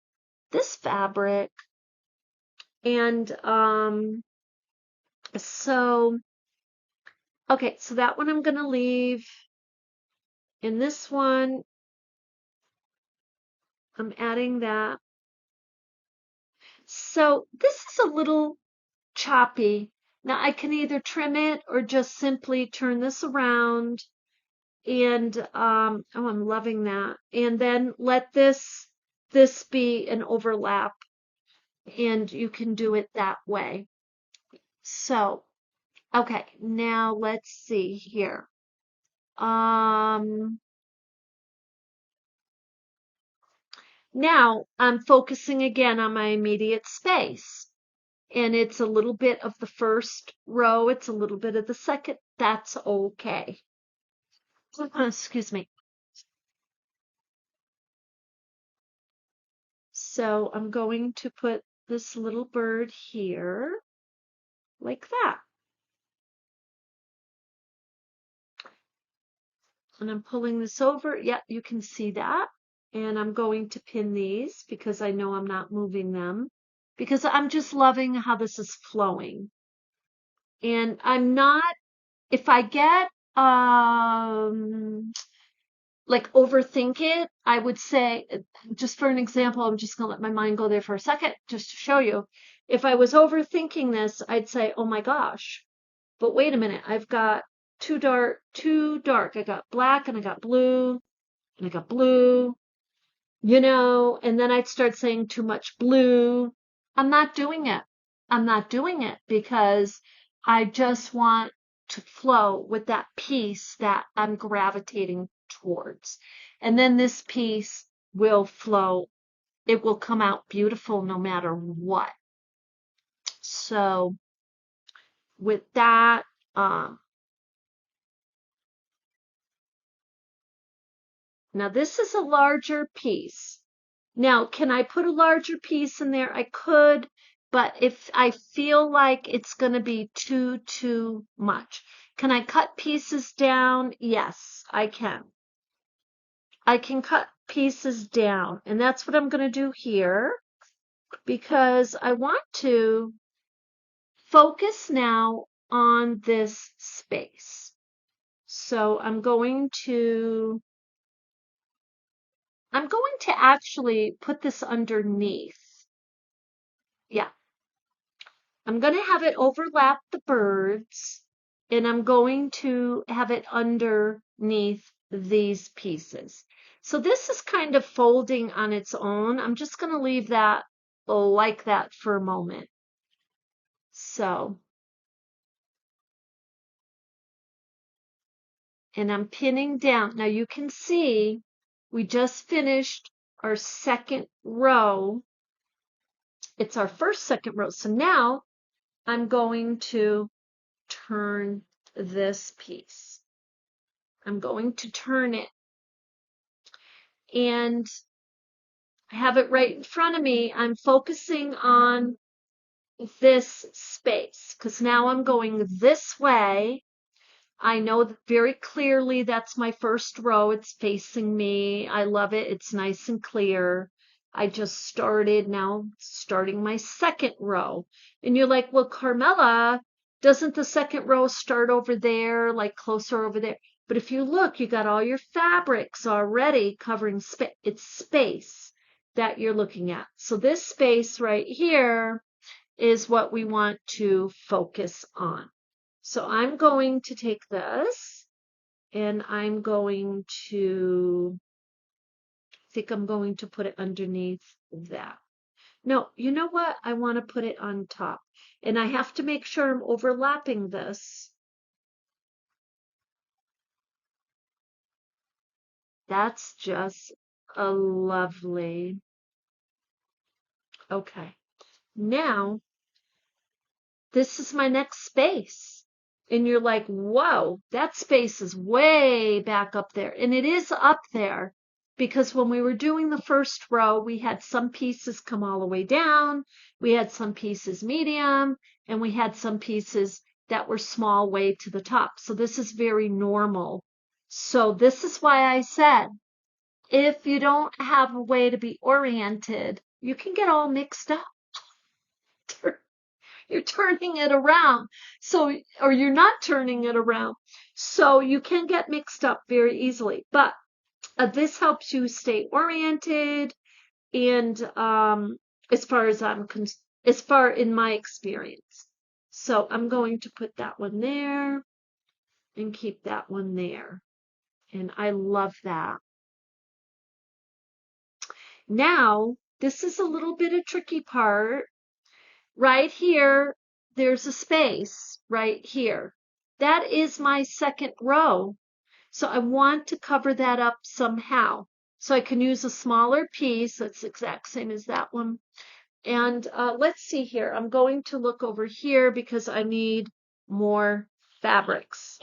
this fabric. And so, okay, so that one I'm going to leave. In this one, I'm adding that. So this is a little choppy. Now I can either trim it or just simply turn this around and oh, I'm loving that. And then let this be an overlap, and you can do it that way. So, okay, now let's see here. Now I'm focusing again on my immediate space. And it's a little bit of the first row, it's a little bit of the second. That's okay. Excuse me. So I'm going to put this little bird here, like that. And I'm pulling this over. Yeah, you can see that. And I'm going to pin these because I know I'm not moving them, because I'm just loving how this is flowing. And I'm not, if I get like overthink it, I would say, just for an example, I'm just gonna let my mind go there for a second, just to show you. If I was overthinking this, I'd say, oh my gosh, but wait a minute, I've got too dark. I got black and I got blue and I got blue, and then I'd start saying too much blue. I'm not doing it. I'm not doing it because I just want to flow with that piece that I'm gravitating towards. And then this piece will flow. It will come out beautiful no matter what. So with that, now this is a larger piece. Now, can I put a larger piece in there? I could, but if I feel like it's going to be too much, can I cut pieces down? Yes, I can. I can cut pieces down, and that's what I'm going to do here, because I want to focus now on this space. So I'm going to actually put this underneath. Yeah, I'm going to have it overlap the birds, and I'm going to have it underneath these pieces. So this is kind of folding on its own. I'm just going to leave that like that for a moment. So, and I'm pinning down. Now you can see we just finished our second row. It's our second row. So now I'm going to turn this piece. I'm going to turn it and have it right in front of me. I'm focusing on this space because now I'm going this way. I know very clearly that's my first row. It's facing me. I love it. It's nice and clear. I just started, now starting my second row. And you're like, well, Carmella, doesn't the second row start over there, like closer over there? But if you look, you got all your fabrics already covering space. It's space that you're looking at. So this space right here is what we want to focus on. So I'm going to take this and I'm going to think I'm going to put it underneath that. No, you know what? I want to put it on top. And I have to make sure I'm overlapping this. That's just a lovely. Okay. Now, this is my next space. And you're like, whoa, that space is way back up there. And it is up there because when we were doing the first row, we had some pieces come all the way down. We had some pieces medium, and we had some pieces that were small way to the top. So this is very normal. So this is why I said, if you don't have a way to be oriented, you can get all mixed up. you're turning it around. So, or you're not turning it around. So you can get mixed up very easily. But this helps you stay oriented. And as far as as far in my experience. So I'm going to put that one there and keep that one there. And I love that. Now, this is a little bit of tricky part. Right here, there's a space right here. That is my second row. So I want to cover that up somehow. So I can use a smaller piece that's the exact same as that one. And let's see here. I'm going to look over here because I need more fabrics.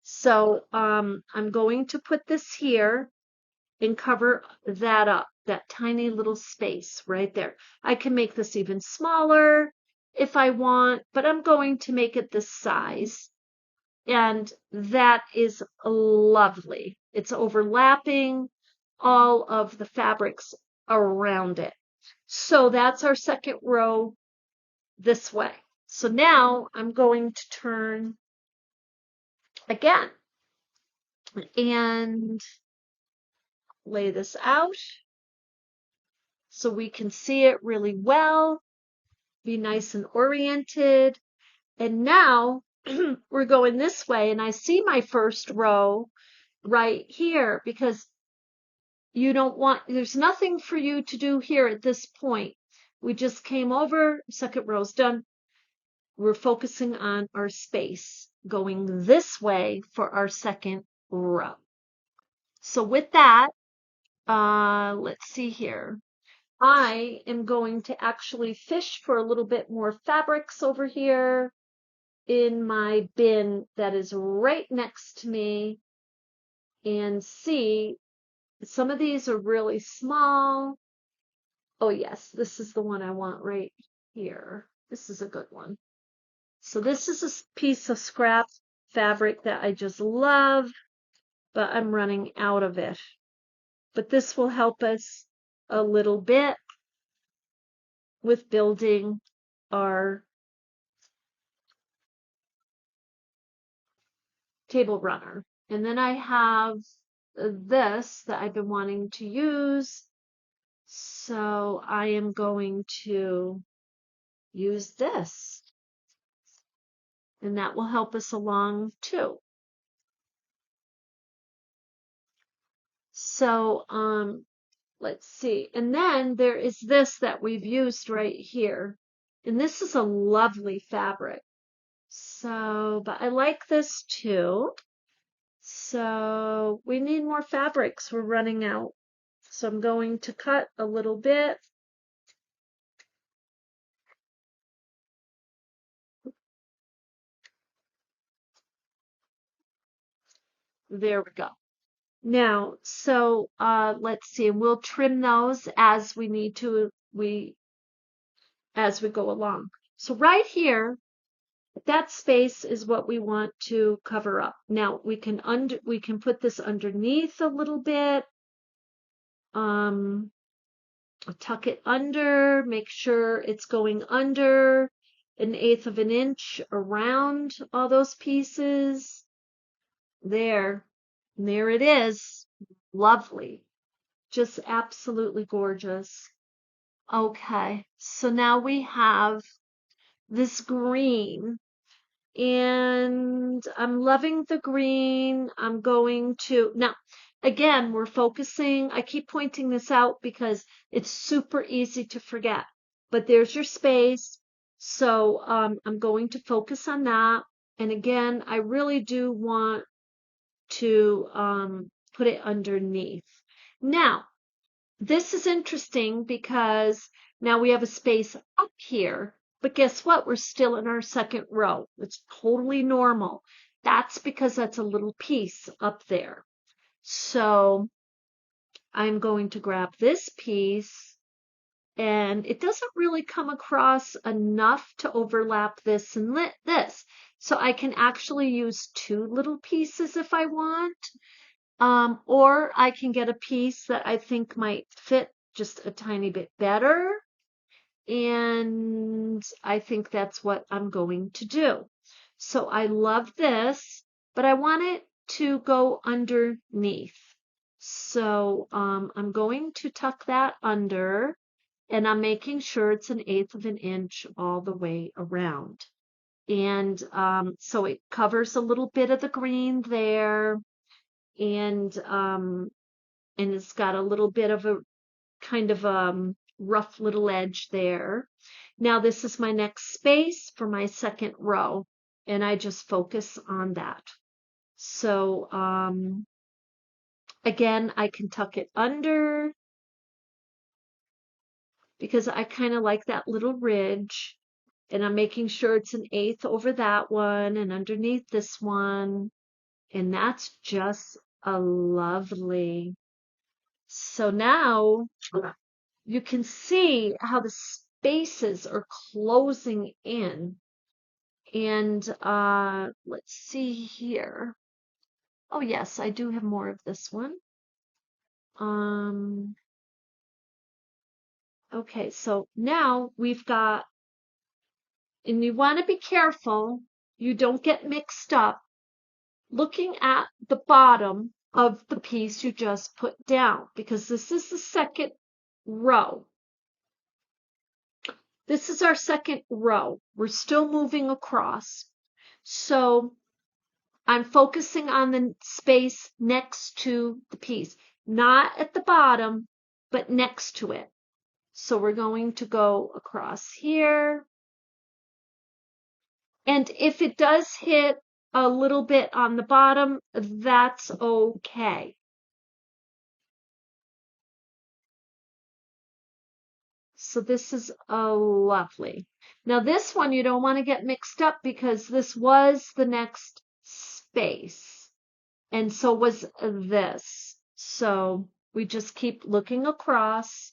So I'm going to put this here and cover that up, that tiny little space right there. I can make this even smaller if I want, but I'm going to make it this size. And that is lovely. It's overlapping all of the fabrics around it. So that's our second row this way. So now I'm going to turn again and lay this out so we can see it really well, be nice and oriented. And now we're going this way, and I see my first row right here because you don't want, there's nothing for you to do here at this point. We just came over, second row's done. We're focusing on our space going this way for our second row. So with that, let's see here. I am going to actually fish for a little bit more fabrics over here in my bin that is right next to me and see some of these are really small. Oh yes, this is the one I want right here. This is a good one. So this is a piece of scrap fabric that I just love, but I'm running out of it. But this will help us a little bit with building our table runner. And then I have this that I've been wanting to use. So I am going to use this. And that will help us along too. So let's see. And then there is this that we've used right here. And this is a lovely fabric. So, but I like this too. So we need more fabrics. We're running out. So I'm going to cut a little bit. There we go. Now, so let's see. We'll trim those as we need to. As we go along. So right here, that space is what we want to cover up. Now we can put this underneath a little bit. Tuck it under, make sure it's going under 1/8 of an inch around all those pieces. There it is. Lovely. Just absolutely gorgeous. Okay, so now we have this green. And I'm loving the green. I'm going to, now, again, we're focusing. I keep pointing this out because it's super easy to forget. But there's your space. So I'm going to focus on that. And again, I really do want to put it underneath. Now, this is interesting because now we have a space up here. But guess what? We're still in our second row. It's totally normal. That's because that's a little piece up there. So I'm going to grab this piece, and it doesn't really come across enough to overlap this and this. So I can actually use 2 little pieces if I want. Or I can get a piece that I think might fit just a tiny bit better. and I think that's what I'm going to do. So I love this, but I want it to go underneath. So I'm going to tuck that under, and I'm making sure it's 1/8 of an inch all the way around. And so it covers a little bit of the green there, and it's got a little bit of a kind of rough little edge there. Now this is my next space for my second row, and I just focus on that. So again, I can tuck it under because I kind of like that little ridge, and I'm making sure it's 1/8 over that one and underneath this one, and that's just a lovely. So now you can see how the spaces are closing in. And let's see here. Oh yes, I do have more of this one. Um, okay, so now we've got, and you want to be careful you don't get mixed up looking at the bottom of the piece you just put down, because this is the second row. This is our second row. We're still moving across. So I'm focusing on the space next to the piece, not at the bottom, but next to it. So we're going to go across here. And if it does hit a little bit on the bottom, that's okay. So this is lovely. Now this one you don't want to get mixed up because this was the next space. And so was this. So we just keep looking across,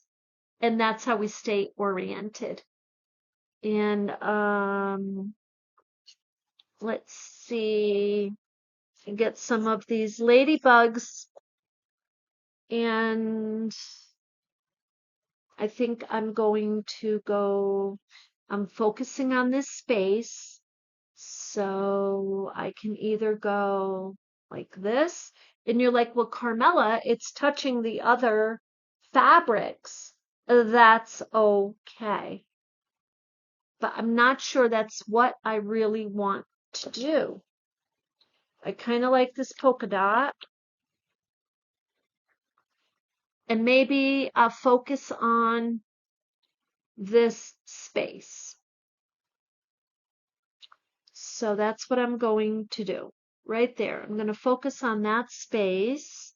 and that's how we stay oriented. And let's see, get some of these ladybugs, and I think I'm going to go, I'm focusing on this space, so I can either go like this, and you're like, well, Carmella, it's touching the other fabrics. That's okay. But I'm not sure that's what I really want to do. I kind of like this polka dot. And maybe I'll focus on this space. So that's what I'm going to do. Right there. I'm going to focus on that space.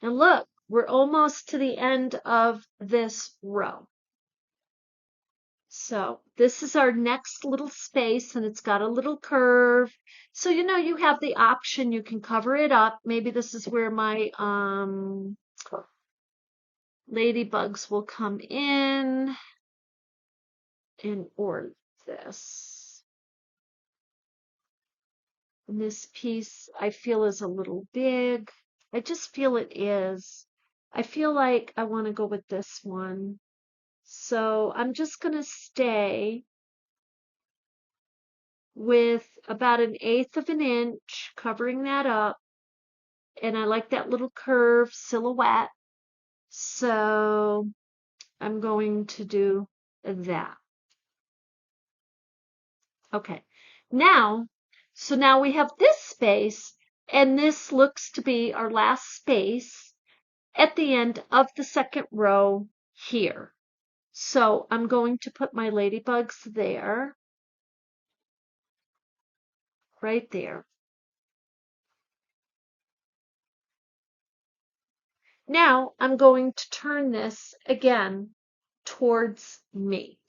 And look, we're almost to the end of this row. So this is our next little space, and it's got a little curve. So, you know, you have the option, you can cover it up. Maybe this is where my ladybugs will come in, and or this. And this piece I feel is a little big. I just feel it is. I feel like I want to go with this one. So I'm just going to stay with about 1/8 of an inch, covering that up. And I like that little curve silhouette. So I'm going to do that. Okay. Now, so now we have this space, and this looks to be our last space at the end of the second row here. So I'm going to put my ladybugs there, right there. Now I'm going to turn this again towards me.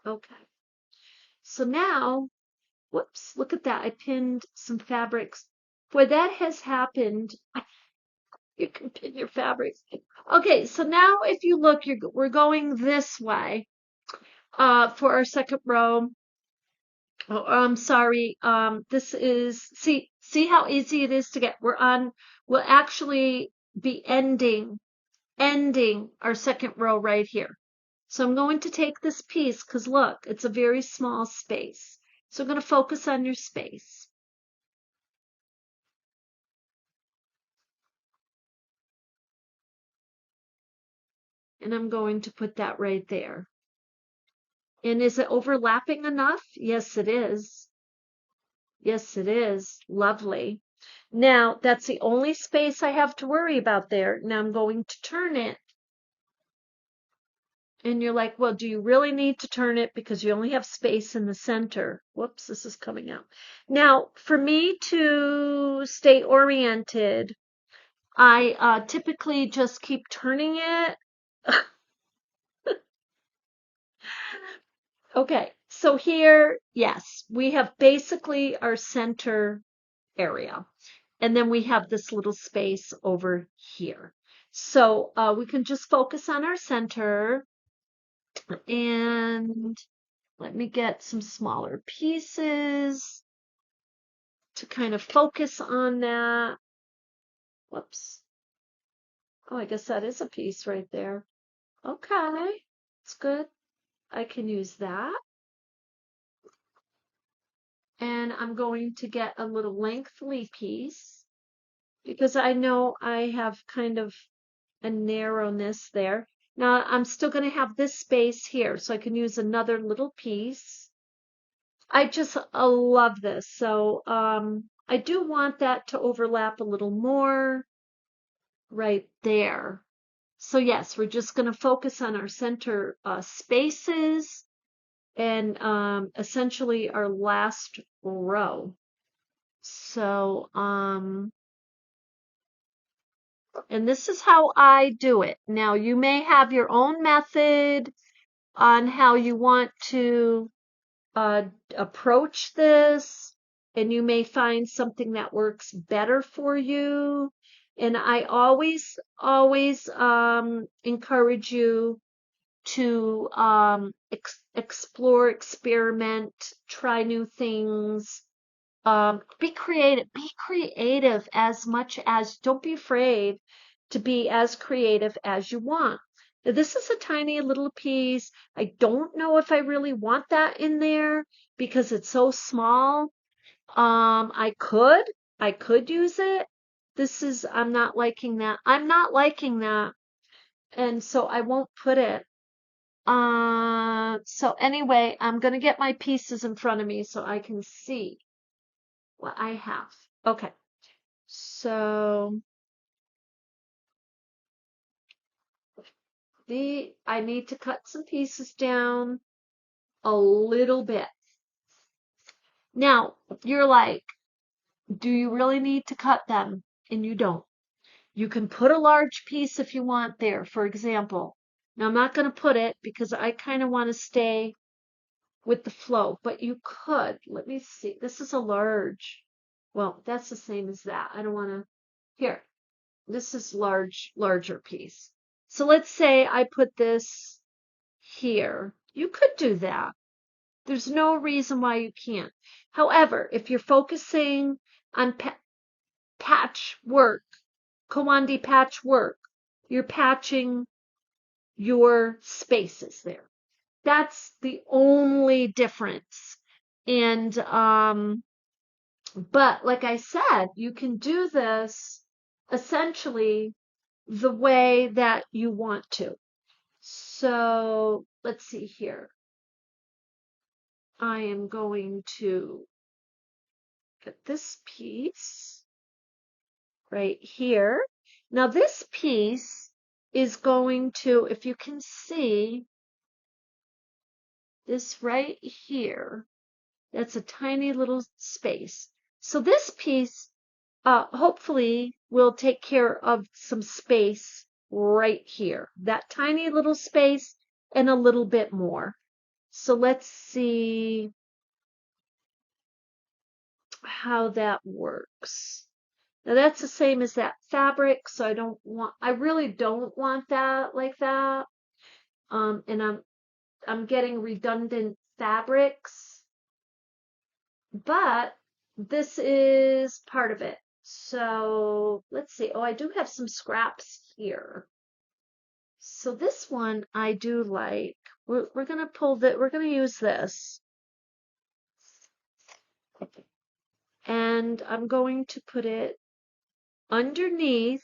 Okay. So now, whoops, look at that. I pinned some fabrics. Boy, that has happened You can pin your fabrics. Okay, so now if you look, we're going this way for our second row. Oh, I'm sorry. This is, see how easy it is to get. We'll actually be ending our second row right here. So I'm going to take this piece because look, it's a very small space. So I'm going to focus on your space. And I'm going to put that right there. And is it overlapping enough? Yes, it is. Yes, it is. Lovely. Now, that's the only space I have to worry about there. Now I'm going to turn it. And you're like, well, do you really need to turn it because you only have space in the center? Whoops, this is coming out. Now, for me to stay oriented, I typically just keep turning it. Okay, so here, yes, we have basically our center area. And then we have this little space over here. So we can just focus on our center. And let me get some smaller pieces to kind of focus on that. Whoops. Oh, I guess that is a piece right there. Okay, it's good. I can use that. And I'm going to get a little lengthy piece because I know I have kind of a narrowness there. Now I'm still going to have this space here, so I can use another little piece. I just love this. So I do want that to overlap a little more right there. So yes, we're just going to focus on our center spaces and essentially our last row. So and this is how I do it. Now you may have your own method on how you want to approach this, and you may find something that works better for you. And I always encourage you to explore, experiment, try new things. Be creative. Be creative as much as, don't be afraid to be as creative as you want. Now, this is a tiny little piece. I don't know if I really want that in there because it's so small. I could use it. I'm not liking that. I'm not liking that. And so I won't put it. So anyway, I'm going to get my pieces in front of me so I can see what I have. Okay, so I need to cut some pieces down a little bit. Now, you're like, do you really need to cut them? And you don't. You can put a large piece if you want there, for example. Now, I'm not going to put it because I kind of want to stay with the flow, but you could. Let me see. This is a large. Well, that's the same as that. I don't want to. Here, this is larger piece. So let's say I put this here. You could do that. There's no reason why you can't. However, if you're focusing on patch work, Kiwandi patch work, you're patching your spaces there. That's the only difference. And but like I said, you can do this essentially the way that you want to. So let's see here. I am going to get this piece right here. Now this piece is going to, if you can see this right here, that's a tiny little space. So this piece hopefully will take care of some space right here. That tiny little space and a little bit more. So let's see how that works. Now that's the same as that fabric, so I really don't want that like that. And I'm getting redundant fabrics, but this is part of it. So let's see. Oh, I do have some scraps here. So this one I do like. We're gonna pull that. We're gonna use this, and I'm going to put it underneath,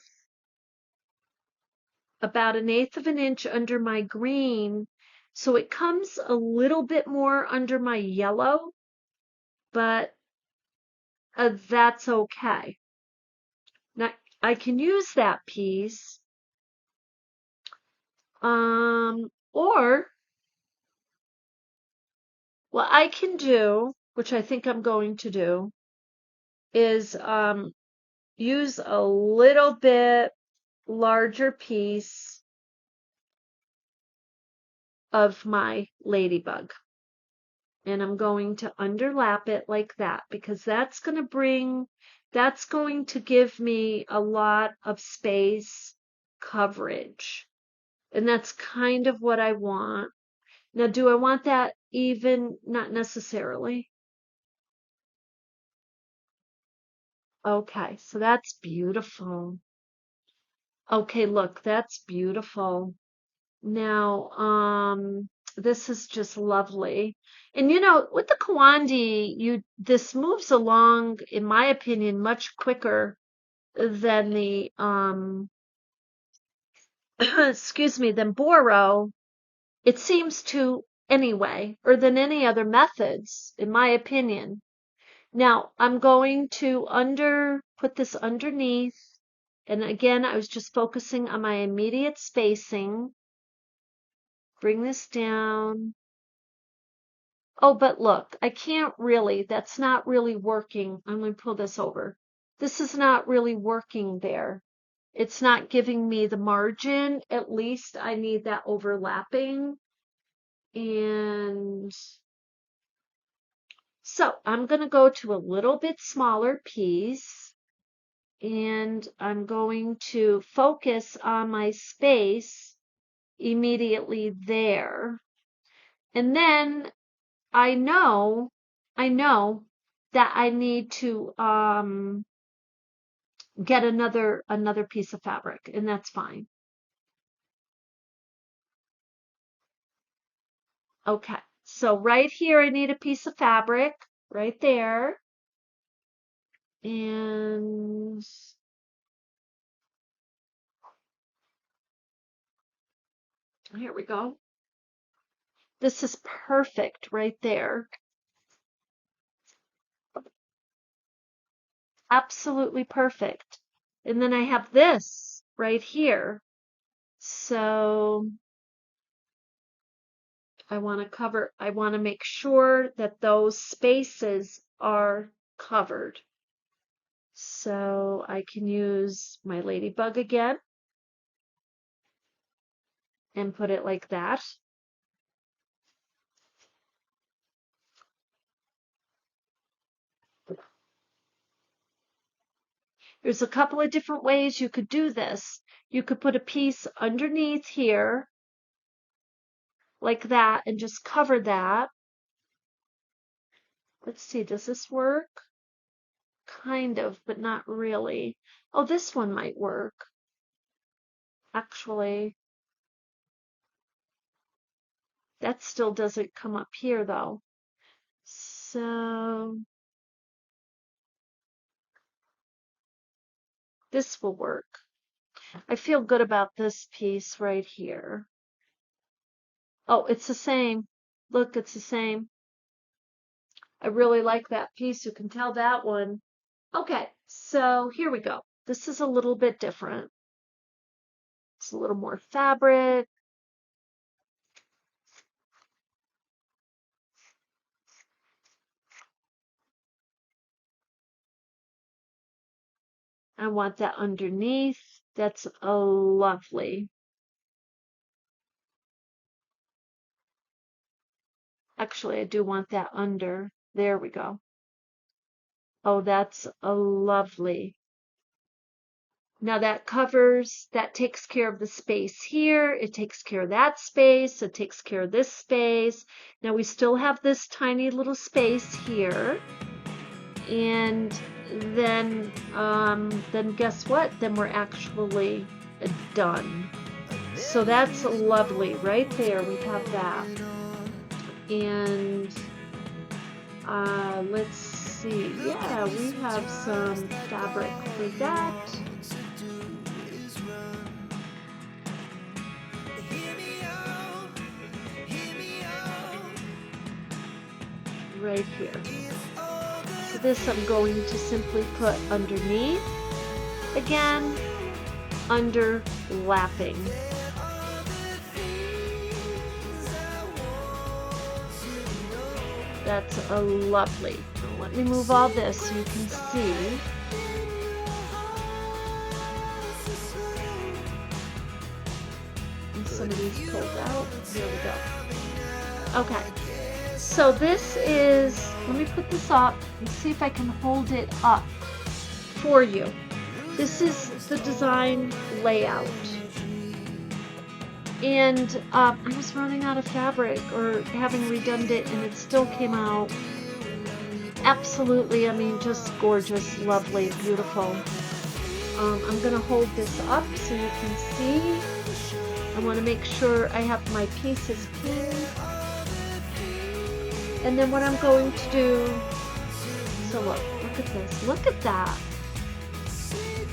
about 1/8 of an inch under my green, so it comes a little bit more under my yellow, but that's okay. Now I can use that piece, or what I can do, which I think I'm going to do, is use a little bit larger piece of my ladybug. And I'm going to underlap it like that because that's going to give me a lot of space coverage. And that's kind of what I want. Now, do I want that even? Not necessarily. Okay, so that's beautiful. Okay, look, that's beautiful. Now, this is just lovely. And with the Kiwandi, this moves along, in my opinion, much quicker than the excuse me, than Boro. It seems to anyway, or than any other methods, in my opinion. Now, I'm going to put this underneath. And again, I was just focusing on my immediate spacing. Bring this down. Oh, but look, I can't really, that's not really working. I'm going to pull this over. This is not really working there. It's not giving me the margin. At least I need that overlapping. And so I'm going to go to a little bit smaller piece, and I'm going to focus on my space immediately there. And then I know that I need to get another piece of fabric, and that's fine. Okay, so right here I need a piece of fabric right there, and here we go. This is perfect right there. Absolutely perfect. And then I have this right here. So I want to make sure that those spaces are covered. So I can use my ladybug again and put it like that. There's a couple of different ways you could do this. You could put a piece underneath here like that and just cover that. Let's see, does this work? Kind of, but not really. Oh, this one might work. Actually, that still doesn't come up here though. So this will work. I feel good about this piece right here. Oh, it's the same. Look, it's the same. I really like that piece. You can tell that one. Okay, so here we go. This is a little bit different. It's a little more fabric. I want that underneath. That's lovely. Actually, I do want that under. There we go. Oh, that's a lovely. Now that takes care of the space here. It takes care of that space. It takes care of this space. Now we still have this tiny little space here. And then guess what? Then we're actually done. So that's lovely right there. We have that. And let's see. Yeah, we have some fabric for that. Right here. So this I'm going to simply put underneath. Again, underlapping. That's a lovely. Let me move all this so you can see. And some of these pulled out. Here we go. Okay. So this is, let me put this up and see if I can hold it up for you. This is the design layout. And I was running out of fabric or having redone it, and it still came out absolutely, I mean, just gorgeous, lovely, beautiful. I'm going to hold this up so you can see. I want to make sure I have my pieces pinned. And then what I'm going to do, so look at this, look at that.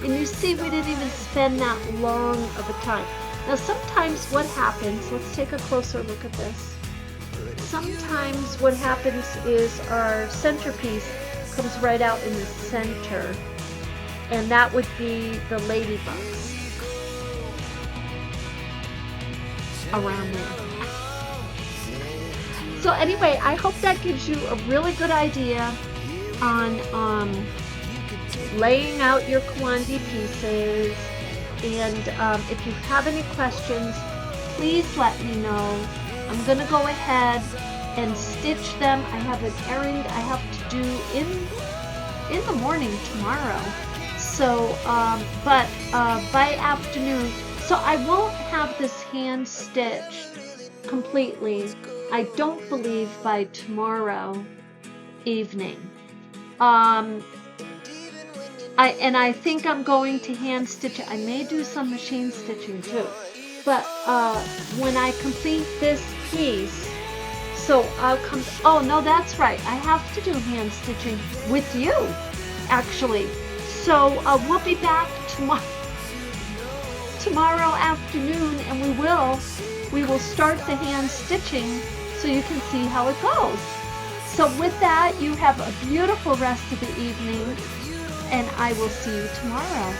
And you see we didn't even spend that long of a time. Now sometimes what happens, let's take a closer look at this. Sometimes what happens is our centerpiece comes right out in the center, and that would be the ladybugs around there. So anyway, I hope that gives you a really good idea on laying out your Kiwandi pieces. And if you have any questions, please let me know. I'm going to go ahead and stitch them. I have an errand I have to do in the morning tomorrow. So, but by afternoon, so I won't have this hand stitched completely, I don't believe, by tomorrow evening. I think I'm going to hand stitch it. I may do some machine stitching too. But when I complete this piece, so I'll come, oh no, that's right. I have to do hand stitching with you, actually. So we'll be back tomorrow afternoon, and we will start the hand stitching so you can see how it goes. So with that, you have a beautiful rest of the evening, and I will see you tomorrow.